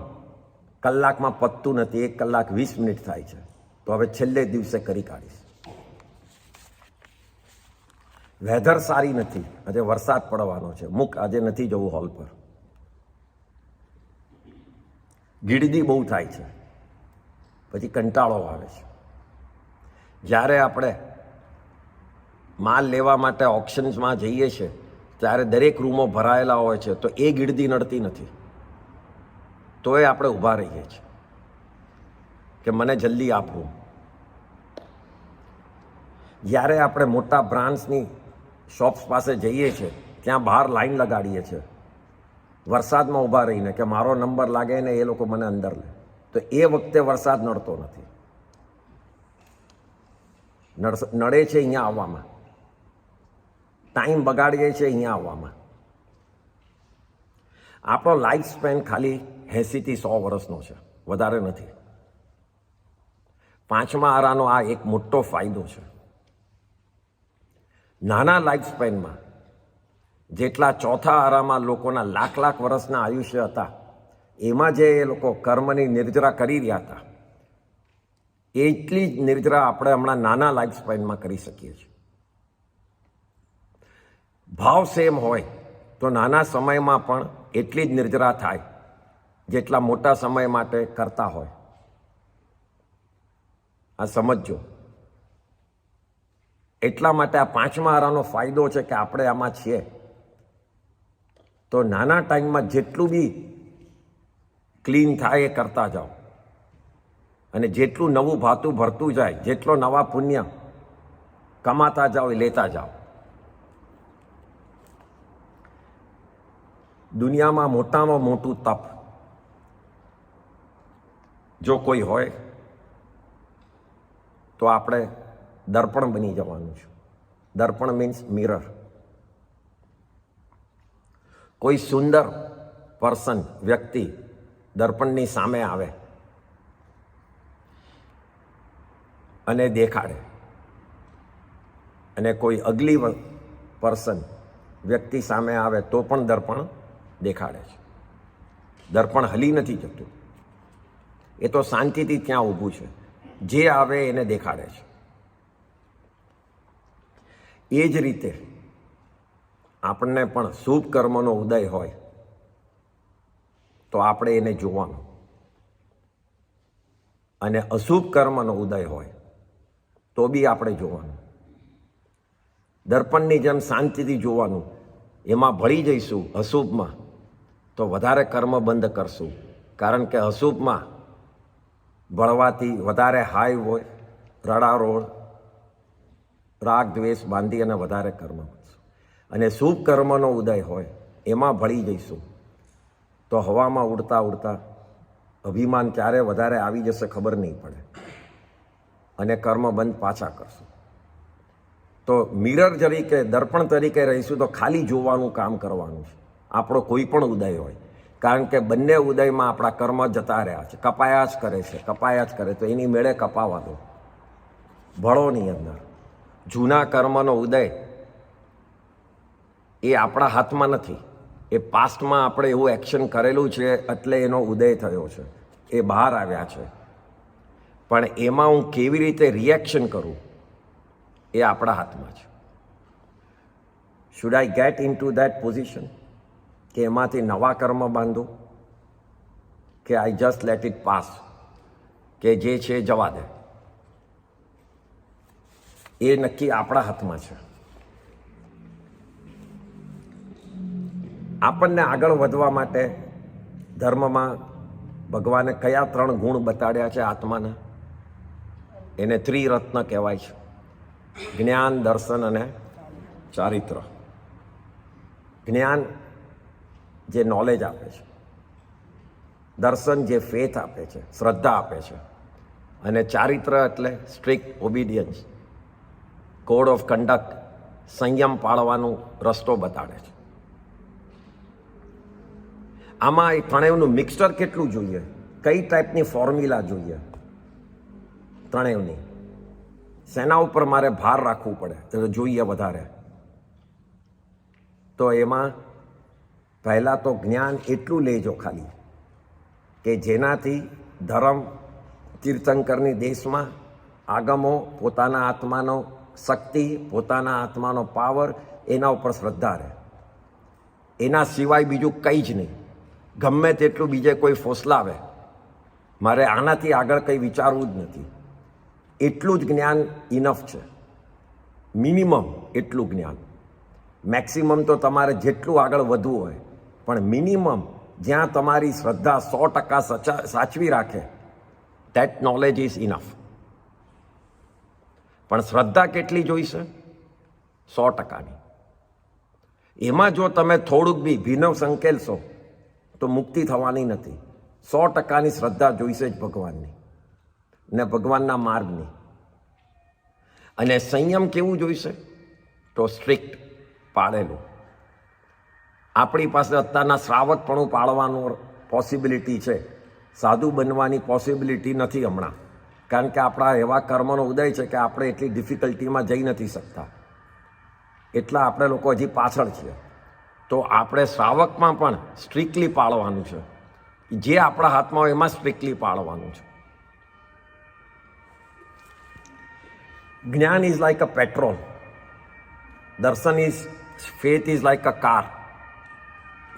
કલાકમાં પતતું નથી, 1 કલાક 20 મિનિટ થાય છે, તો હવે છેલ્લે દિવસે કરી કાઢીશ. વેધર સારી નથી, આજે વરસાદ પડવાનો છે, આજે નથી જવું હોલ પર. ગીડદી બહુ થાય છે, પછી કંટાળો આવે છે. જ્યારે આપણે માલ લેવા માટે ઓક્શન્સમાં જઈએ છીએ ત્યારે દરેક રૂમો ભરાયેલા હોય છે, તો એ ગીડદી નડતી નથી, તોય આપણે ઊભા રહીએ છીએ કે મને જલ્દી આપવું. જ્યારે આપણે મોટા બ્રાન્ડ્સની શોપ્સ પાસે જઈએ છીએ ત્યાં બહાર લાઈન લગાડીએ છીએ વરસાદમાં ઊભા રહીને કે મારો નંબર લાગે ને એ લોકો મને અંદર લે, તો એ વખતે વરસાદ નડતો નથી. નડે છે અહીંયા આવવામાં, ટાઈમ બગાડીએ છીએ અહીંયા આવવામાં. આપણો લાઈફ સ્પેન ખાલી 80 થી 100 વર્ષનો છે, વધારે નથી. 5મા આરાનો આ એક મોટો ફાયદો છે. નાના લાઈફ સ્પેનમાં જેટલા 4થા આરામાં લોકોના લાખ વર્ષના આયુષ્ય હતા, એમાં જે એ લોકો કર્મની નિર્જરા કરી રહ્યા હતા, એટલી જ નિર્જરા આપણે હમણાં નાના લાઈફ સ્પેનમાં કરી શકીએ છીએ. ભાવ સેમ હોય તો નાના સમયમાં પણ એટલી જ નિર્જરા થાય જેટલા મોટા સમય માટે કરતા હોય. આ સમજો. એટલા માટે આ 5મા આરાનો ફાયદો છે કે આપણે આમાં છીએ તો નાના ટાઈમમાં જેટલું બી ક્લીન થાય એ કરતા જાઓ, અને જેટલું નવું ભાતું ભરતું જાય, જેટલો નવા પુણ્ય કમાતા જાઓ એ લેતા જાઓ. દુનિયામાં મોટામાં મોટું તપ જો કોઈ હોય તો આપણે દર્પણ બની જવાનું છે. દર્પણ મીન્સ મિરર. કોઈ સુંદર પર્સન, વ્યક્તિ દર્પણની સામે આવે અને દેખાડે, અને કોઈ અગલી પર્સન, વ્યક્તિ સામે આવે તો પણ દર્પણ દેખાડે છે. દર્પણ હલી નથી જતું, એ તો શાંતિથી ત્યાં ઊભું છે, જે આવે એને દેખાડે છે. એ જ રીતે આપણને પણ શુભ કર્મનો ઉદય હોય તો આપણે એને જોવાનું, અને અશુભ કર્મનો ઉદય હોય તો બી આપણે જોવાનું. દર્પણની જેમ શાંતિથી જોવાનું. એમાં ભળી જઈશું અશુભમાં તો વધારે કર્મ બંધ કરશું, કારણ કે અશુભમાં ભળવાથી વધારે હાઈ હોય, રડારોડ, રાગ દ્વેષ બાંધી અને વધારે કર્મ કરશું. અને શુભ કર્મનો ઉદય હોય એમાં ભળી જઈશું તો હવામાં ઉડતા ઉડતા અભિમાન ક્યારે વધારે આવી જશે ખબર નહીં પડે, અને કર્મ બંધ પાછા કરશું. તો મિરર તરીકે, દર્પણ તરીકે રહીશું તો ખાલી જોવાનું કામ કરવાનું છે. આપણો કોઈ પણ ઉદય હોય, કારણ કે બંને ઉદયમાં આપણા કર્મ જતા રહ્યા છે, કપાયા જ કરે છે, કપાયા જ કરે. તો એની મેળે કપાવા દો ભળોની અંદર. જૂના કર્મનો ઉદય એ આપણા હાથમાં નથી. એ પાસ્ટમાં આપણે એવું એક્શન કરેલું છે એટલે એનો ઉદય થયો છે, એ બહાર આવ્યા છે. પણ એમાં હું કેવી રીતે રિએક્શન કરું એ આપણા હાથમાં છે. Should I get in two that position કે એમાંથી નવા કર્મ બાંધું, કે I just let it pass, કે જે છે જવા દે? એ નક્કી આપણા હાથમાં છે. આપણને આગળ વધવા માટે ધર્મમાં ભગવાને કયા 3 ગુણ બતાડ્યા છે આત્માના? એને ત્રિરત્ન કહેવાય છે: જ્ઞાન, દર્શન અને ચારિત્ર. જ્ઞાન જે નોલેજ આપે છે, દર્શન જે ફેથ આપે છે, શ્રદ્ધા આપે છે, અને ચારિત્ર એટલે strict obedience, code of conduct, સંયમ પાળવાનો રસ્તો બતાડે છે. આમાં એ ત્રણેયનું મિક્સચર કેટલું જોઈએ, કઈ ટાઈપની ફોર્મ્યુલા જોઈએ ત્રણેયની, શેના ઉપર મારે ભાર રાખવું પડે તો જોઈએ વધારે? તો એમાં પહેલાં તો જ્ઞાન એટલું લેજો ખાલી કે જેનાથી ધર્મ, તીર્થંકરની દેશમાં આગમો, પોતાના આત્માનો શક્તિ, પોતાના આત્માનો પાવર, એના ઉપર શ્રદ્ધા રહે. એના સિવાય બીજું કંઈ જ નહીં. ગમે તેટલું બીજે કોઈ ફોસલાવે, મારે આનાથી આગળ કંઈ વિચારવું જ નથી. એટલું જ જ્ઞાન ઇનફ છે. મિનિમમ એટલું જ્ઞાન. મેક્સિમમ તો તમારે જેટલું આગળ વધવું હોય, પણ મિનિમમ જ્યાં તમારી શ્રદ્ધા 100% સાચવી રાખે, ધેટ નોલેજ ઇઝ ઇનફ. પણ શ્રદ્ધા કેટલી જોઈશે? 100%ની. એમાં જો તમે થોડુંક બી ભીનવ સંકેલશો તો મુક્તિ થવાની નથી. 100%ની શ્રદ્ધા જોઈશે જ ભગવાનની ને ભગવાનના માર્ગની. અને સંયમ કેવું જોઈશે? તો સ્ટ્રિક્ટ, પાળેલું. આપણી પાસે અત્યારના શ્રાવકપણું પાળવાનું પોસિબિલિટી છે, સાધુ બનવાની પોસિબિલિટી નથી હમણાં. કારણ કે આપણા એવા કર્મનો ઉદય છે કે આપણે એટલી ડિફિકલ્ટીમાં જઈ નથી શકતા. એટલા આપણે લોકો હજી પાછળ છીએ. તો આપણે શ્રાવકમાં પણ સ્ટ્રિક્ટલી પાળવાનું છે. જે આપણા હાથમાં હોય એમાં સ્ટ્રિક્ટલી પાળવાનું છે. જ્ઞાન ઇઝ લાઈક અ પેટ્રોલ, દર્શન is, faith is like a car.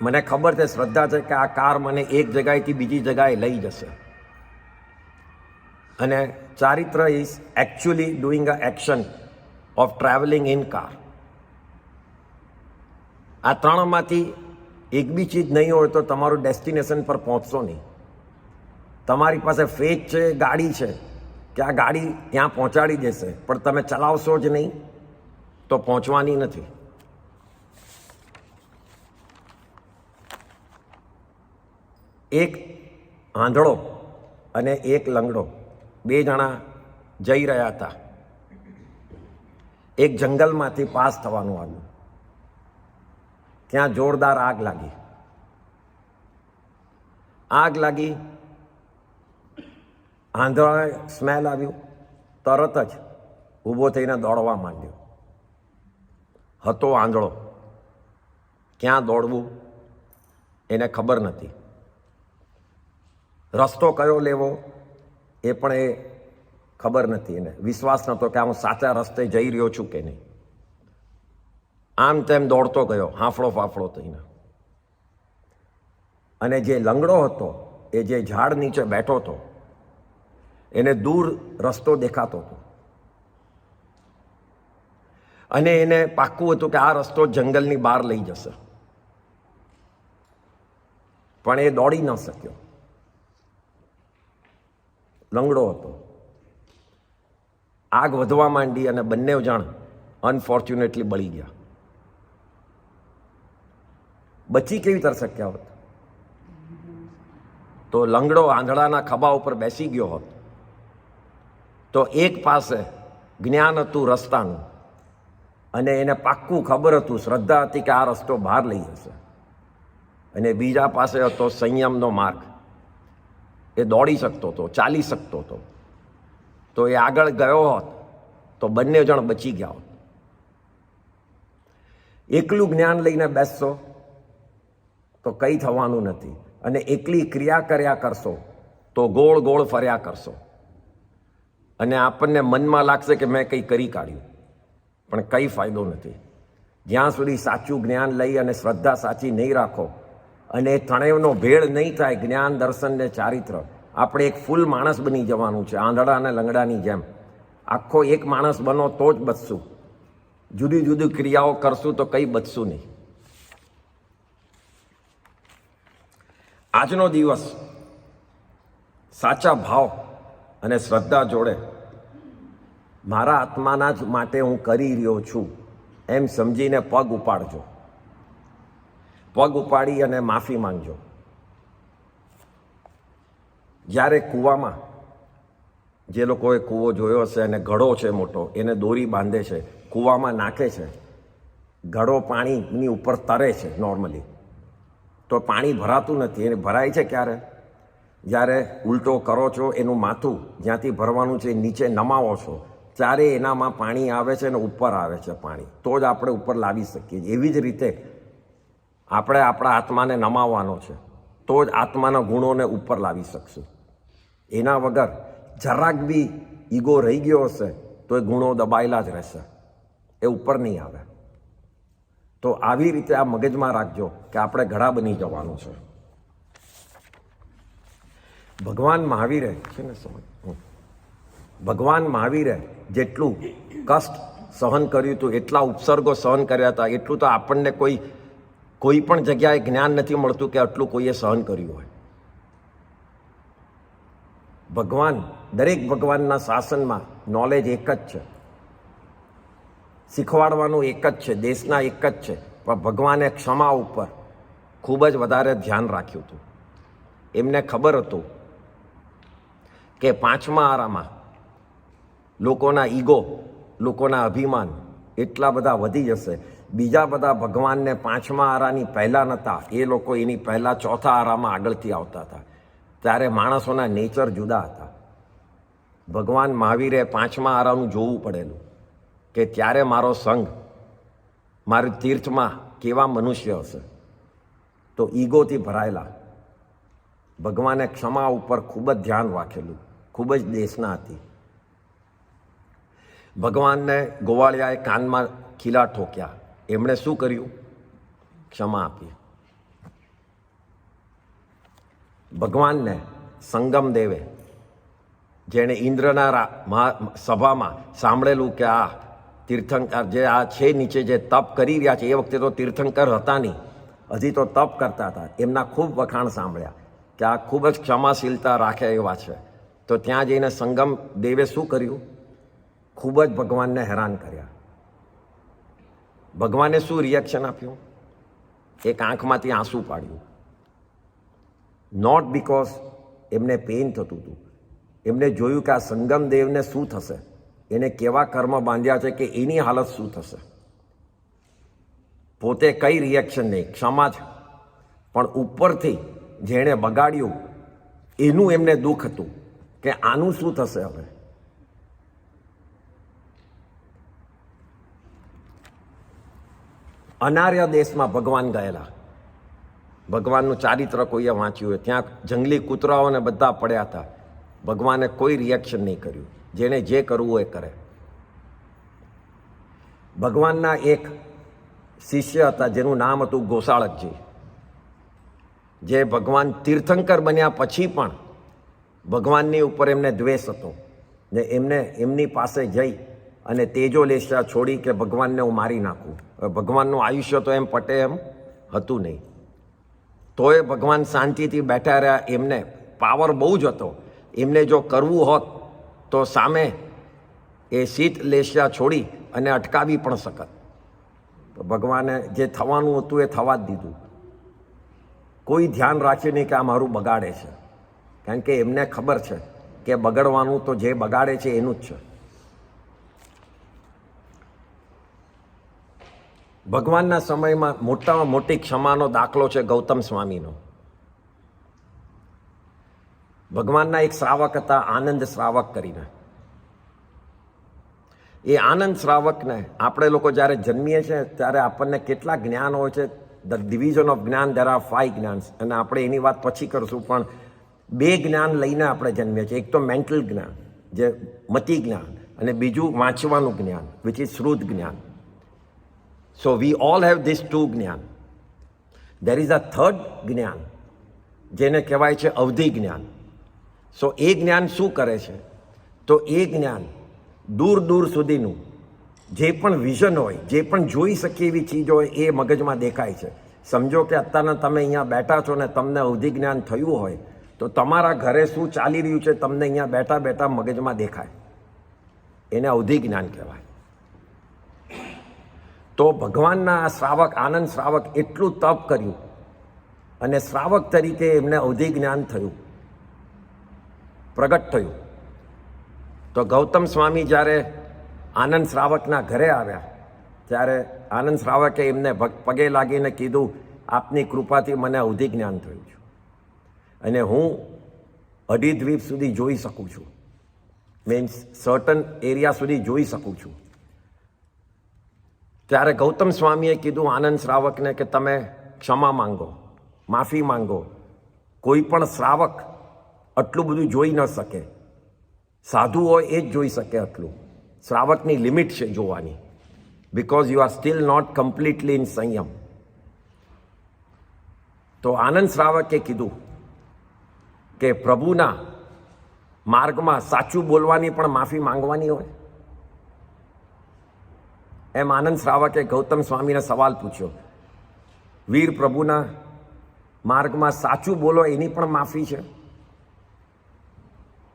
મને ખબર છે, શ્રદ્ધા છે કે આ કાર મને એક જગ્યાએથી બીજી જગ્યાએ લઈ જશે. અને ચારિત્ર is actually doing a action of travelling in car. આ ત્રણમાંથી એક બી ચીજ નહીં હોય તો તમારું ડેસ્ટિનેશન પર પહોંચશો નહીં. તમારી પાસે ફેથ છે, ગાડી છે, કે આ ગાડી ત્યાં પહોંચાડી દેશે, પણ તમે ચલાવશો જ નહીં તો પહોંચવાની નથી. એક આંધળો અને એક લંગડો, 2 જણા જઈ રહ્યા હતા. એક જંગલમાંથી પાસ થવાનું આવ્યું. ત્યાં જોરદાર આગ લાગી. આગ લાગી, આંધળાને સ્મેલ આવ્યું, તરત જ ઊભો થઈને દોડવા માંડ્યો. હતો આંધળો, ક્યાં દોડવું એને ખબર નથી. રસ્તો કયો લેવો એ પણ એ ખબર નથી. એને વિશ્વાસ નહોતો કે હું સાચા રસ્તે જઈ રહ્યો છું કે નહીં. આમ તેમ દોડતો ગયો, હાંફળો ફાફળો થઈને. અને જે લંગડો હતો, એ જે ઝાડ નીચે બેઠો હતો, એને દૂર રસ્તો દેખાતો હતો. અને એને પાક્કું હતું કે આ રસ્તો જંગલની બહાર લઈ જશે. પણ એ દોડી ન શક્યો, લંગડો હતો. આગ વધવા માંડી અને બંને જણ અનફોર્ચ્યુનેટલી બળી ગયા. બચી કેવી તર શક્યા હોત? તો લંગડો આંધળાના ખભા ઉપર બેસી ગયો હોત તો એક પાસે જ્ઞાન હતું રસ્તાનું, અને એને પાક્કું ખબર હતું, શ્રદ્ધા હતી કે આ રસ્તો બહાર લઈ જશે. અને બીજા પાસે હતો સંયમનો માર્ગ. એ દોડી શકતો હતો, ચાલી શકતો હતો. તો એ આગળ ગયો હોત તો બંને જણ બચી ગયા હોત. એકલું જ્ઞાન લઈને બેસશો તો કંઈ થવાનું નથી, અને એકલી ક્રિયા કર્યા કરશો તો ગોળ ગોળ ફર્યા કરશો, અને આપણને મનમાં લાગશે કે મેં કંઈ કરી કાઢ્યું, પણ કંઈ ફાયદો નથી. જ્યાં સુધી સાચું જ્ઞાન લઈ અને શ્રદ્ધા સાચી નહીં રાખો અને એ ત્રણેયનો ભેળ નહીં થાય, જ્ઞાન, દર્શન ને ચારિત્ર, આપણે એક ફૂલ માણસ બની જવાનું છે, આંધળા અને લંગડાની જેમ. આખો એક માણસ બનો તો જ બચશું. જુદી જુદી ક્રિયાઓ કરશું તો કંઈ બચશું નહીં. આજનો દિવસ સાચા ભાવ અને શ્રદ્ધા જોડે મારા આત્માના જ માટે હું કરી રહ્યો છું એમ સમજીને પગ ઉપાડજો. પગ ઉપાડી અને માફી માંગજો. જ્યારે કૂવામાં, જે લોકોએ કૂવો જોયો હશે અને ઘડો છે મોટો, એને દોરી બાંધે છે, કૂવામાં નાખે છે, ઘડો પાણીની ઉપર તરે છે નોર્મલી, તો પાણી ભરાતું નથી. એને ભરાય છે ક્યારે? જ્યારે ઉલટો કરો છો, એનું માથું જ્યાંથી ભરવાનું છે નીચે નમાવો છો, ત્યારે એનામાં પાણી આવે છે અને ઉપર આવે છે પાણી, તો જ આપણે ઉપર લાવી શકીએ. એવી જ રીતે આપણે આપણા આત્માને નમાવવાનો છે, તો જ આત્માના ગુણોને ઉપર લાવી શકશું. એના વગર જરાક બી ઈગો રહી ગયો હશે તો એ ગુણો દબાયેલા જ રહેશે, એ ઉપર નહીં આવે. તો આવી રીતે આ મગજમાં રાખજો કે આપણે ઘડા બની જવાનું છે. ભગવાન મહાવીરે છે ને, ભગવાન મહાવીરે જેટલું કષ્ટ સહન કર્યું હતું, એટલા ઉપસર્ગો સહન કર્યા હતા, એટલું તો આપણને કોઈ પણ જગ્યાએ જ્ઞાન નથી મળતું કે આટલું કોઈએ સહન કર્યું હોય. ભગવાન, દરેક ભગવાનના શાસનમાં નોલેજ એક જ છે, શીખવાડવાનું એક જ છે, દેશના એક જ છે, પણ ભગવાને ક્ષમા ઉપર ખૂબ જ વધારે ધ્યાન રાખ્યું હતું. એમને ખબર હતું કે પાંચમા આરામાં લોકોના ઈગો, લોકોના અભિમાન એટલા બધા વધી જશે. બીજા બધા ભગવાનને પાંચમા આરાની પહેલાં નહોતા, એ લોકો એની પહેલાં ચોથા આરામાં આગળથી આવતા હતા. ત્યારે માણસોના નેચર જુદા હતા. ભગવાન મહાવીરે પાંચમા આરાનું જોવું પડેલું કે ત્યારે મારો સંઘ, મારી તીર્થમાં કેવા મનુષ્ય હશે. તો ઈગોથી ભરાયેલા ભગવાને ક્ષમા ઉપર ખૂબ જ ધ્યાન રાખેલું, ખૂબ જ દેશના હતી. ભગવાનને ગોવાળિયાએ કાનમાં ખીલા ઠોક્યા, એમણે શું કર્યું? ક્ષમા આપી. ભગવાનને સંગમ દેવે, જેણે ઇન્દ્રના સભામાં સાંભળેલું કે આ તીર્થંકર જે આ છે નીચે જે તપ કરી રહ્યા છે, એ વખતે તો તીર્થંકર હતા નહીં, હજી તો તપ કરતા હતા, એમના ખૂબ વખાણ સાંભળ્યા કે આ ખૂબ જ ક્ષમાશીલતા રાખે એવા છે. તો ત્યાં જઈને સંગમ દેવે શું કર્યું? ખૂબ જ ભગવાનને હેરાન કર્યા. ભગવાને શું રિએક્શન આપ્યું? એક આંખમાંથી આંસુ પાડ્યું. નોટ બિકોઝ એમને પેઇન થતું હતું, એમને જોયું કે આ સંગમ દેવને શું થશે, એને કેવા કર્મ બાંધ્યા છે કે એની હાલત શું થશે. પોતે કઈ રિએક્શન નહીં, ક્ષમા જ, પણ ઉપરથી જેણે બગાડ્યું એનું એમને દુઃખ હતું કે આનું શું થશે હવે. અનાર્ય દેશમાં ભગવાન ગયેલા, ભગવાનનું ચારિત્ર કોઈએ વાંચ્યું હોય, ત્યાં જંગલી કૂતરાઓને બધા પડ્યા હતા. ભગવાને કોઈ રિએક્શન નહીં કર્યું, જેને જે કરવું હોય કરે. ભગવાનના એક શિષ્ય હતા જેનું નામ હતું ગોસાળકજી, જે ભગવાન તીર્થંકર બન્યા પછી પણ ભગવાનની ઉપર એમને દ્વેષ હતો ને એમની પાસે જઈ અને તેજો લેશા છોડી કે ભગવાનને હું મારી નાખું. ભગવાનનું આયુષ્ય તો એમ પટે એમ હતું નહીં, તોય ભગવાન શાંતિથી બેઠા રહ્યા. એમને પાવર બહુ જ હતો, એમને જો કરવું હોત તો સામે એ શીત લેશા છોડી અને અટકાવી પણ શકત. ભગવાને જે થવાનું હતું એ થવા જ દીધું. કોઈ ધ્યાન રાખ્યું નહીં કે આ મારું બગાડે છે, કારણ કે એમને ખબર છે કે બગડવાનું તો જે બગાડે છે એનું જ છે. ભગવાનના સમયમાં મોટામાં મોટી ક્ષમાનો દાખલો છે ગૌતમ સ્વામીનો. ભગવાનના એક શ્રાવક હતા, આનંદ શ્રાવક કરીને. એ આનંદ શ્રાવકને આપણે લોકો જ્યારે જન્મીએ છીએ ત્યારે આપણને કેટલા જ્ઞાન હોય છે. ધ ડિવિઝન ઓફ જ્ઞાન, દેર આર 5 જ્ઞાન, અને આપણે એની વાત પછી કરશું. પણ 2 જ્ઞાન લઈને આપણે જન્મીએ છીએ. એક તો મેન્ટલ જ્ઞાન, જે મતિ જ્ઞાન, અને બીજું વાંચવાનું જ્ઞાન, વિચ ઇઝ શ્રુત જ્ઞાન. સો વી ઓલ હેવ ધીસ 2 જ્ઞાન. દેર ઇઝ અ થર્ડ જ્ઞાન જેને કહેવાય છે અવધિ જ્ઞાન. સો એ જ્ઞાન શું કરે છે? તો એ જ્ઞાન દૂર દૂર સુધીનું જે પણ વિઝન હોય, જે પણ જોઈ શકીએ એવી ચીજ હોય, એ મગજમાં દેખાય છે. સમજો કે અત્યારના તમે અહીંયા બેઠા છો ને તમને અવધિ જ્ઞાન થયું હોય, તો તમારા ઘરે શું ચાલી રહ્યું છે તમને અહીંયા બેઠા બેઠા મગજમાં દેખાય. એને અવધિ જ્ઞાન કહેવાય. તો ભગવાનના આ શ્રાવક, આનંદ શ્રાવક, એટલું તપ કર્યું અને શ્રાવક તરીકે એમને અવધિ જ્ઞાન થયું, પ્રગટ થયું. તો ગૌતમ સ્વામી જ્યારે આનંદ શ્રાવકના ઘરે આવ્યા ત્યારે આનંદ શ્રાવકે એમને પગે લાગીને કીધું, આપની કૃપાથી મને અવધિ જ્ઞાન થયું છે અને હું અઢી દ્વીપ સુધી જોઈ શકું છું. મીન્સ સર્ટન એરિયા સુધી જોઈ શકું છું. ત્યારે ગૌતમ સ્વામીએ કીધું આનંદ શ્રાવકને કે તમે ક્ષમા માંગો, માફી માંગો. કોઈ પણ શ્રાવક આટલું બધું જોઈ ન શકે. સાધુ હોય એ જ જોઈ શકે આટલું. શ્રાવકની લિમિટ છે જોવાની, because you are still not completely in સંયમ. તો આનંદ શ્રાવકે કીધું કે પ્રભુના માર્ગમાં સાચું બોલવાની પણ માફી માંગવાની હોય. એમ આનંદ શ્રાવકે ગૌતમ સ્વામીને સવાલ પૂછ્યો, વીર, પ્રભુના માર્ગમાં સાચું બોલો એની પણ માફી છે?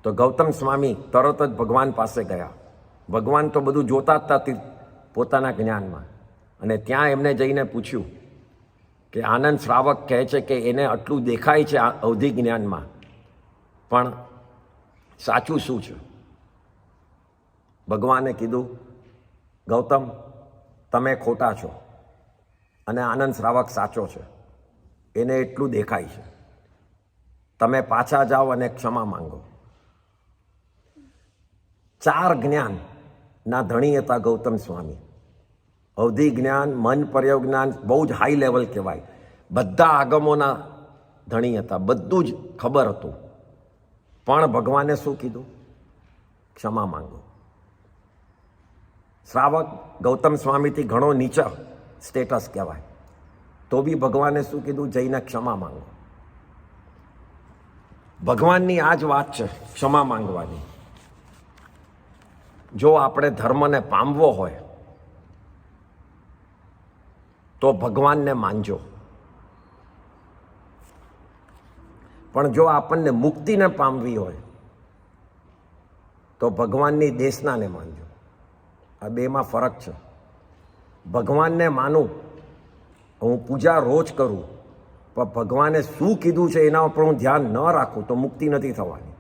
તો ગૌતમ સ્વામી તરત જ ભગવાન પાસે ગયા. ભગવાન તો બધું જોતા જ હતા પોતાના જ્ઞાનમાં, અને ત્યાં એમને જઈને પૂછ્યું કે આનંદ શ્રાવક કહે છે કે એને આટલું દેખાય છે આ અવધિ જ્ઞાનમાં, પણ સાચું શું છે? ભગવાને કીધું, ગૌતમ, તમે ખોટા છો અને આનંદ શ્રાવક સાચો છે. એને એટલું દેખાય છે. તમે પાછા જાઓ અને ક્ષમા માંગો. 4 જ્ઞાનના ધણી હતા ગૌતમ સ્વામી. અવધિ જ્ઞાન, મન પર્યવ જ્ઞાન બહુ જ હાઈ લેવલ કહેવાય. બધા આગમોના ધણી હતા, બધું જ ખબર હતું. પણ ભગવાને શું કીધું? ક્ષમા માંગો. શ્રાવક ગૌતમ સ્વામીથી ઘણો નીચા સ્ટેટસ કહેવાય, તો બી ભગવાને શું કીધું? જઈને ક્ષમા માંગો. ભગવાનની આ જ વાત છે, ક્ષમા માંગવાની. જો આપણે ધર્મને પામવો હોય તો ભગવાનને માનજો, પણ જો આપણને મુક્તિને પામવી હોય તો ભગવાનની દેશનાને માનજો. આ બેમાં ફરક છે. ભગવાનને માનું, હું પૂજા રોજ કરું, પણ ભગવાને શું કીધું છે એના ઉપર હું ધ્યાન ન રાખું તો મુક્તિ નથી થવાની.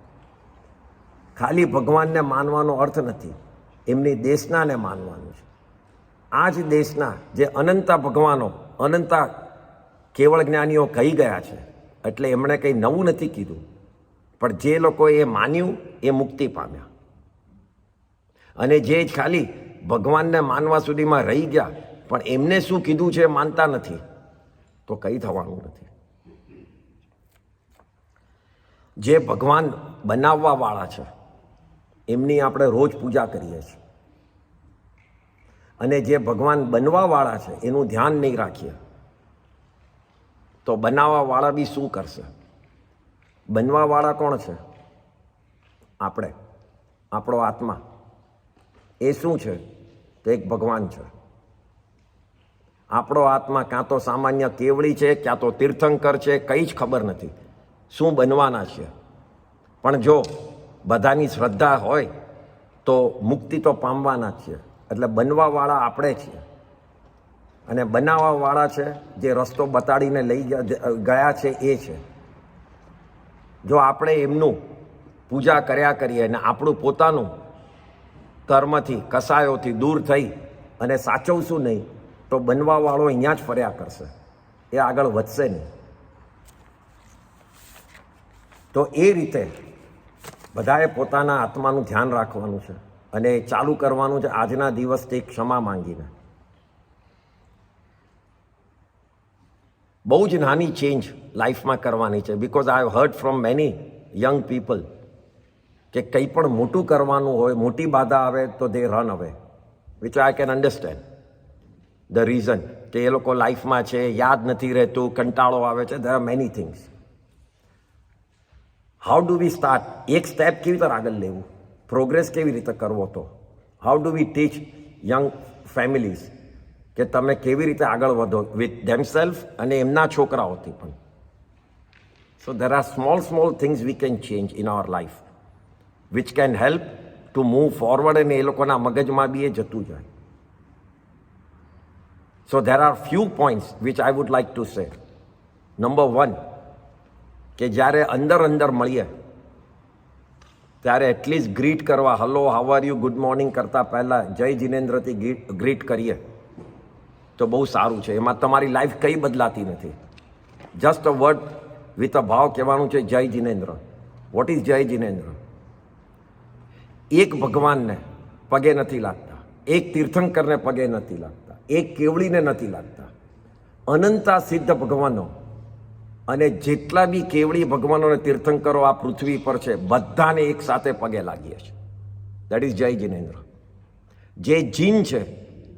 ખાલી ભગવાનને માનવાનો અર્થ નથી, એમની દેશનાને માનવાનું છે. આ જ દેશના જે અનંતા ભગવાનો, અનંતા કેવળ જ્ઞાનીઓ કહી ગયા છે, એટલે એમણે કંઈ નવું નથી કીધું, પણ જે લોકોએ એ માન્યું એ મુક્તિ પામ્યા. અને જે ખાલી ભગવાનને માનવા સુધીમાં રહી ગયા પણ એમને શું કીધું છે માનતા નથી, તો કંઈ થવાનું નથી. જે ભગવાન બનાવવાવાળા છે એમની આપણે રોજ પૂજા કરીએ છીએ, અને જે ભગવાન બનવાવાળા છે એનું ધ્યાન નહીં રાખીએ તો બનાવવાવાળા બી શું કરશે? બનવાવાળા કોણ છે? આપણે, આપણો આત્મા. એ શું છે? તો એક ભગવાન છે. આપણો આત્મા કાં તો સામાન્ય કેવળી છે, ક્યાં તો તીર્થંકર છે, કંઈ જ ખબર નથી શું બનવાના છે. પણ જો બધાની શ્રદ્ધા હોય તો મુક્તિ તો પામવાના જ છે. એટલે બનવાવાળા આપણે છીએ, અને બનાવવાવાળા છે જે રસ્તો બતાડીને લઈ ગયા છે એ છે. જો આપણે એમનું પૂજા કર્યા કરીએ અને આપણું પોતાનું કર્મથી, કસાયોથી દૂર થઈ અને સાચવશું નહીં તો બનવાવાળો અહીંયા જ ફર્યા કરશે, એ આગળ વધશે નહીં. તો એ રીતે બધાએ પોતાના આત્માનું ધ્યાન રાખવાનું છે અને ચાલુ કરવાનું છે આજના દિવસથી ક્ષમા માંગીને. બહુ જ નાની ચેન્જ લાઈફમાં કરવાની છે. Because I have heard from many young people કે કંઈ પણ મોટું કરવાનું હોય, મોટી બાધા આવે તો they run away, which I can understand the reason કે એ લોકો લાઈફમાં છે, યાદ નથી રહેતું, કંટાળો આવે છે, there are many things. How do we start? એક સ્ટેપ કેવી રીતે આગળ લેવું, પ્રોગ્રેસ કેવી રીતે કરવો? તો how do we teach young families કે તમે કેવી રીતે આગળ વધો વિથ ધેમસેલ્ફ અને એમના છોકરાઓથી પણ. So there are small things we can change in our life which can help to move forward, અને એ લોકોના મગજમાં બી એ જતું જાય. So there are few points which I would like to say. Number 1, કે જ્યારે અંદર મળીએ ત્યારે એટલીસ્ટ ગ્રીટ કરવા, hello, how are you, good morning કરતાં પહેલાં જય જિનેન્દ્રથી ગ્રીટ કરીએ તો બહુ સારું છે. એમાં તમારી લાઈફ કંઈ બદલાતી નથી. Just a word with a ભાવ કહેવાનું છે, જય જિનેન્દ્ર. વોટ ઇઝ જય જિનેન્દ્ર? એક ભગવાનને પગે નથી લાગતા, એક તીર્થંકરને પગે નથી લાગતા, એક કેવડીને નથી લાગતા. અનંતા સિદ્ધ ભગવાનો અને જેટલા બી કેવડી ભગવાનો અને તીર્થંકરો આ પૃથ્વી પર છે બધાને એક સાથે પગે લાગીએ છીએ. દેટ ઇઝ જય જિનેન્દ્ર. જે જીન છે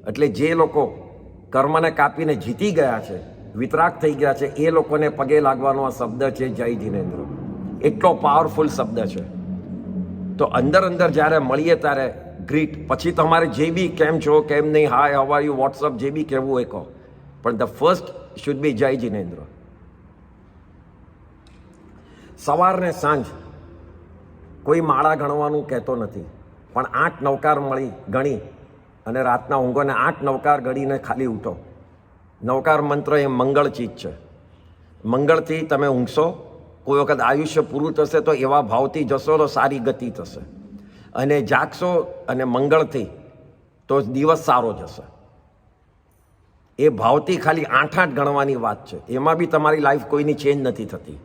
એટલે જે લોકો કર્મને કાપીને જીતી ગયા છે, વિતરાગ થઈ ગયા છે, એ લોકોને પગે લાગવાનો આ શબ્દ છે જય જિનેન્દ્ર. એટલો પાવરફુલ શબ્દ છે. તો અંદર જ્યારે મળીએ ત્યારે ગ્રીટ, પછી તમારે જે બી કેમ છો, કેમ નહીં, હાય, હાઉ આર યુ, વોટ્સઅપ, જે બી કહેવું એ કહો, પણ ધ ફર્સ્ટ શુડ બી જય જિનેન્દ્ર. સવાર ને સાંજ કોઈ માળા ગણવાનું કહેતો નથી, પણ 8 નવકાર ગણી અને રાતના ઊંઘોને 8 નવકાર ગણીને ખાલી ઉઠો. નવકાર મંત્ર એ મંગળ ચીજ છે. મંગળથી તમે ઊંઘશો, કોઈ વખત આયુષ્ય પૂરું થશે તો એવા ભાવથી જશો તો સારી ગતિ થશે, અને જાગશો અને મંગળથી તો દિવસ સારો જશે. એ ભાવથી ખાલી 8 ગણવાની વાત છે. એમાં બી તમારી લાઈફ કોઈની ચેન્જ નથી થતી.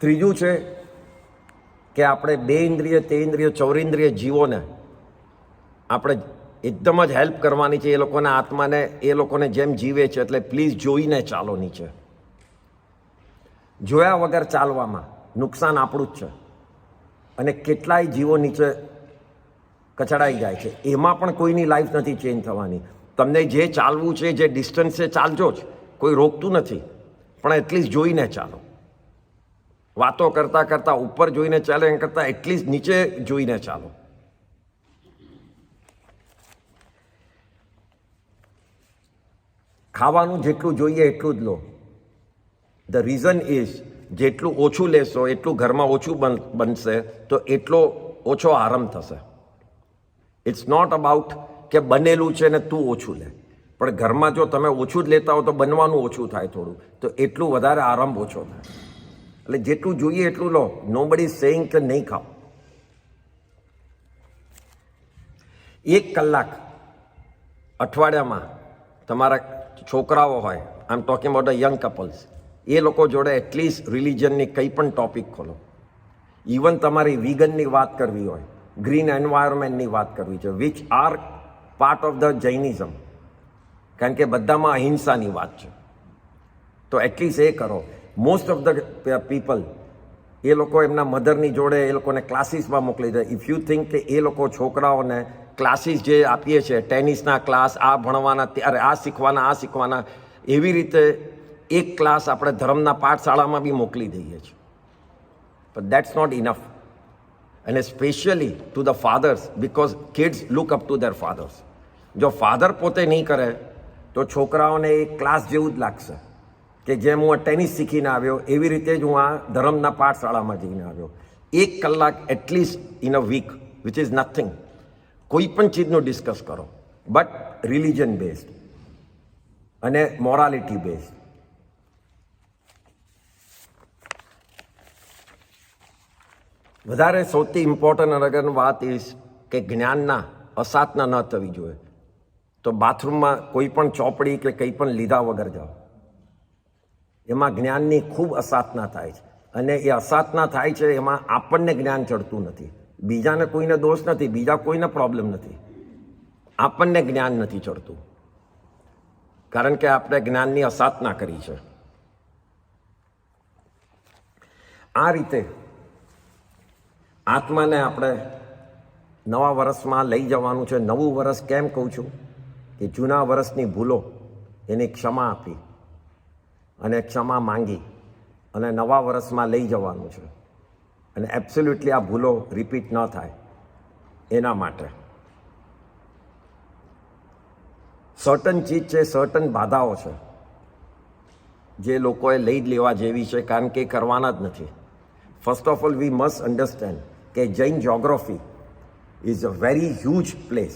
ત્રીજું છે કે આપણે 2 ઇન્દ્રિય, 3 ઇન્દ્રિય, 4 ઇન્દ્રિય જીવોને આપણે એકદમ જ હેલ્પ કરવાની છે. એ લોકોના આત્માને એ લોકોને જેમ જીવે છે, એટલે પ્લીઝ જોઈને ચાલો. નીચે જોયા વગર ચાલવામાં નુકસાન આપણું જ છે, અને કેટલાય જીવો નીચે કચડાઈ જાય છે. એમાં પણ કોઈની લાઈફ નથી ચેન્જ થવાની. તમને જે ચાલવું છે, જે ડિસ્ટન્સ છે, ચાલજો જ, કોઈ રોકતું નથી, પણ એટલીસ્ટ જોઈને ચાલો. વાતો કરતાં ઉપર જોઈને ચાલે એમ કરતાં એટલીસ્ટ નીચે જોઈને ચાલો. ખાવાનું જેટલું જોઈએ એટલું જ લો. ધ રીઝન ઇઝ જેટલું ઓછું લેશો એટલું ઘરમાં ઓછું બનશે, તો એટલો ઓછો આરામ થશે. ઇટ્સ નોટ અબાઉટ કે બનેલું છે ને તું ઓછું લે, પણ ઘરમાં જો તમે ઓછું જ લેતા હો તો બનવાનું ઓછું થાય થોડું, તો એટલું વધારે આરામ ઓછો થાય. એટલે જેટલું જોઈએ એટલું લો. નોબડી સેઇંગ કે નહીં ખાઓ. 1 કલાક અઠવાડિયામાં તમારા છોકરાઓ હોય, I am talking about the young couples, એ લોકો જોડે એટલીસ્ટ રિલિજનની કંઈ પણ ટોપિક ખોલો. ઇવન તમારી વિગનની વાત કરવી હોય, ગ્રીન એન્વાયરમેન્ટની વાત કરવી છે, which are part of the Jainism, કારણ કે બધામાં અહિંસાની વાત છે, તો એટલીસ્ટ એ કરો. મોસ્ટ ઓફ ધ પીપલ એ લોકો એમના મધરની જોડે એ લોકોને ક્લાસીસમાં મોકલી દે. ઇફ યુ થિંક કે એ લોકો છોકરાઓને ક્લાસીસ જે આપીએ છીએ, ટેનિસના ક્લાસ, આ ભણવાના, ત્યારે આ શીખવાના, એવી રીતે એક ક્લાસ આપણે ધર્મના પાઠશાળામાં બી મોકલી દઈએ છીએ. But that's not enough. અને specially to the fathers, because kids look up to their fathers. જો ફાધર પોતે નહીં કરે તો છોકરાઓને એક ક્લાસ જેવું જ લાગશે કે જેમ હું આ ટેનિસ શીખીને આવ્યો એવી રીતે જ હું આ ધર્મના પાઠશાળામાં જઈને આવ્યો. 1 કલાક atleast in a week, which is nothing. કોઈ પણ ચીજનું ડિસ્કસ કરો, બટ રિલિજન બેઝડ અને મોરાલિટી બેઝડ. વધારે સૌથી ઇમ્પોર્ટન્ટ અગરની વાત ઇઝ કે જ્ઞાનના અસાધના ન થવી જોઈએ. તો બાથરૂમમાં કોઈ પણ ચોપડી કે કંઈ પણ લીધા વગર જાઓ, એમાં જ્ઞાનની ખૂબ અસાધના થાય છે. અને એ અસાધના થાય છે એમાં આપણને જ્ઞાન ચડતું નથી. બીજાને કોઈને દોષ નથી, બીજા કોઈને પ્રોબ્લેમ નથી, આપણને જ્ઞાન નથી ચડતું, કારણ કે આપણે જ્ઞાનની અસાધના કરી છે. આ રીતે આત્માને આપણે નવા વર્ષમાં લઈ જવાનું છે. નવું વર્ષ કેમ કહું છું કે જૂના વર્ષની ભૂલો એની ક્ષમા આપી અને ક્ષમા માંગી અને નવા વર્ષમાં લઈ જવાનું છે. અને એબ્સોલ્યુટલી આ ભૂલો રિપીટ ન થાય એના માટે સર્ટન ચીજ છે, સર્ટન બાધાઓ છે જે લોકોએ લઈ જ લેવા જેવી છે, કારણ કે એ કરવાના જ નથી. First of all we must understand કે Jain geography is a very huge place.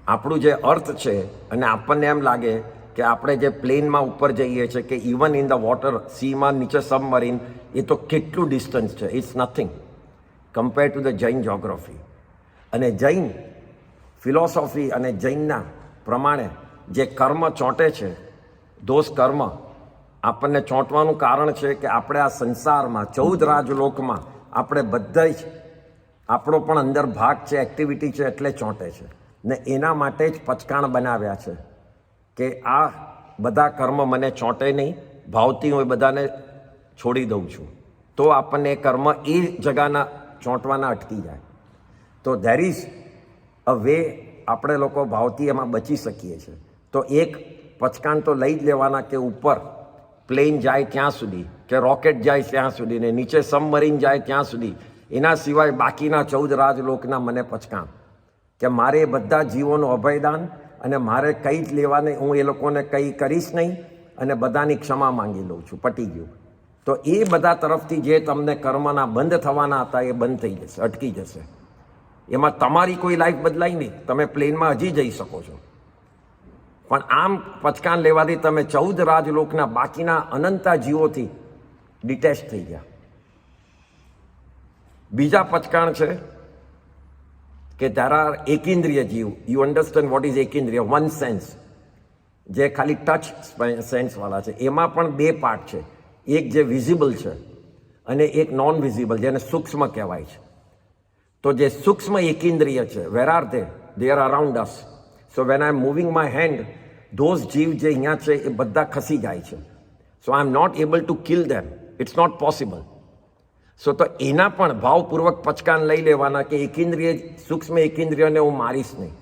આપણું જે અર્થ છે, અને આપણને એમ લાગે કે આપણે જે પ્લેનમાં ઉપર જઈએ છીએ કે ઇવન ઇન ધ વોટર, સીમાં નીચે સબમરીન, એ તો કેટલું ડિસ્ટન્સ છે. It's nothing compare to the Jain geography. અને જૈન ફિલોસોફી અને જૈનના પ્રમાણે જે કર્મ ચોંટે છે, દોષ કર્મ આપણને ચોંટવાનું કારણ છે કે આપણે આ સંસારમાં 14 રાજલોકમાં આપણે બધા જ આપણો પણ અંદર ભાગ છે, એક્ટિવિટી છે, એટલે ચોંટે છે. ને એના માટે જ પચકાણ બનાવ્યા છે કે આ બધા કર્મ મને ચોંટે નહીં, ભાવથી હું એ બધાને છોડી દઉં છું, તો આપણને એ કર્મ એ જગાના ચોંટવાના અટકી જાય. તો ધેર ઇઝ અ વે આપણે લોકો ભાવથી એમાં બચી શકીએ છીએ. તો એક પચકાણ તો લઈ જ લેવાના કે ઉપર પ્લેન જાય ત્યાં સુધી, કે રોકેટ જાય ત્યાં સુધી, ને નીચે સબમરીન જાય ત્યાં સુધી. એના સિવાય બાકીના 14 રાજલોકના મને પચકાણ, કે મારે એ બધા જીવોનું અભયદાન, અને મારે કંઈ જ લેવાને, હું એ લોકોને કંઈ કરીશ નહીં, અને બધાની ક્ષમા માંગી લઉં છું, પટી ગયું. તો એ બધા તરફથી જે તમને કર્મના બંધ થવાના હતા એ બંધ થઈ જશે, અટકી જશે. એમાં તમારી કોઈ લાઈફ બદલાય નહીં, તમે પ્લેનમાં હજી જઈ શકો છો, પણ આમ પચકાન લેવાથી તમે 14 રાજલોકના બાકીના અનંતા જીવોથી ડિટેચ થઈ ગયા. બીજા પચકાણ છે કે ધેર આર એકેન્દ્રિય જીવ. યુ અન્ડરસ્ટેન્ડ વોટ ઇઝ એકેન્દ્રિય? વન સેન્સ, જે ખાલી ટચ સેન્સવાળા છે. એમાં પણ 2 પાર્ટ છે, એક જે વિઝિબલ છે અને એક નોન વિઝિબલ, જેને સૂક્ષ્મ કહેવાય છે. તો જે સૂક્ષ્મ એકેન્દ્રિય છે, where are they are around us. So when I am moving my hand, those જીવ જે અહીંયા છે એ બધા ખસી જાય છે. So I am not able to kill them, it's not possible. So તો એના પણ ભાવપૂર્વક પચકાન લઈ લેવાના કે એકેન્દ્રિય, સૂક્ષ્મ એકેન્દ્રિયને હું મારીશ નહીં.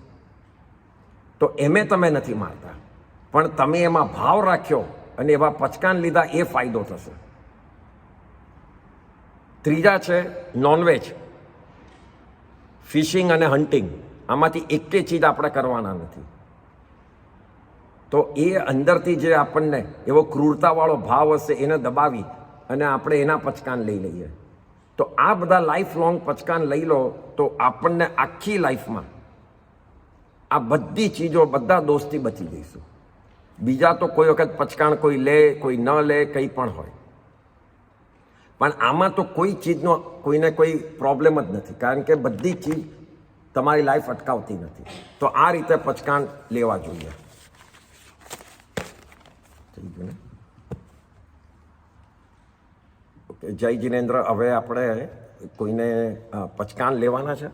તો એમે તમે નથી મારતા, પણ તમે એમાં ભાવ રાખ્યો અને એવા પચકાન લીધા, એ ફાયદો થશે. ત્રીજા છે નોનવેજ, ફિશિંગ અને હન્ટિંગ. આમાંથી એકેય ચીજ આપણે કરવાના નથી. તો એ અંદરથી જે આપણને એવો ક્રૂરતાવાળો ભાવ હશે એને દબાવી અને આપણે એના પચકાન લઈ લઈએ. તો આ બધા લાઈફ લોંગ પચકાન લઈ લો તો આપણને આખી લાઈફમાં આ બધી ચીજો, બધા દોષથી બચી જઈશું. બીજા તો કોઈ વખત પચકાણ કોઈ લે, કોઈ ન લે, કંઈ પણ હોય, પણ આમાં તો કોઈ ચીજનો કોઈને કોઈ પ્રોબ્લેમ જ નથી, કારણ કે બધી ચીજ તમારી લાઈફ અટકાવતી નથી. તો આ રીતે પચકાણ લેવા જોઈએ. ઓકે, જય જિનેન્દ્ર. હવે આપણે કોઈને પચકાણ લેવાના છે.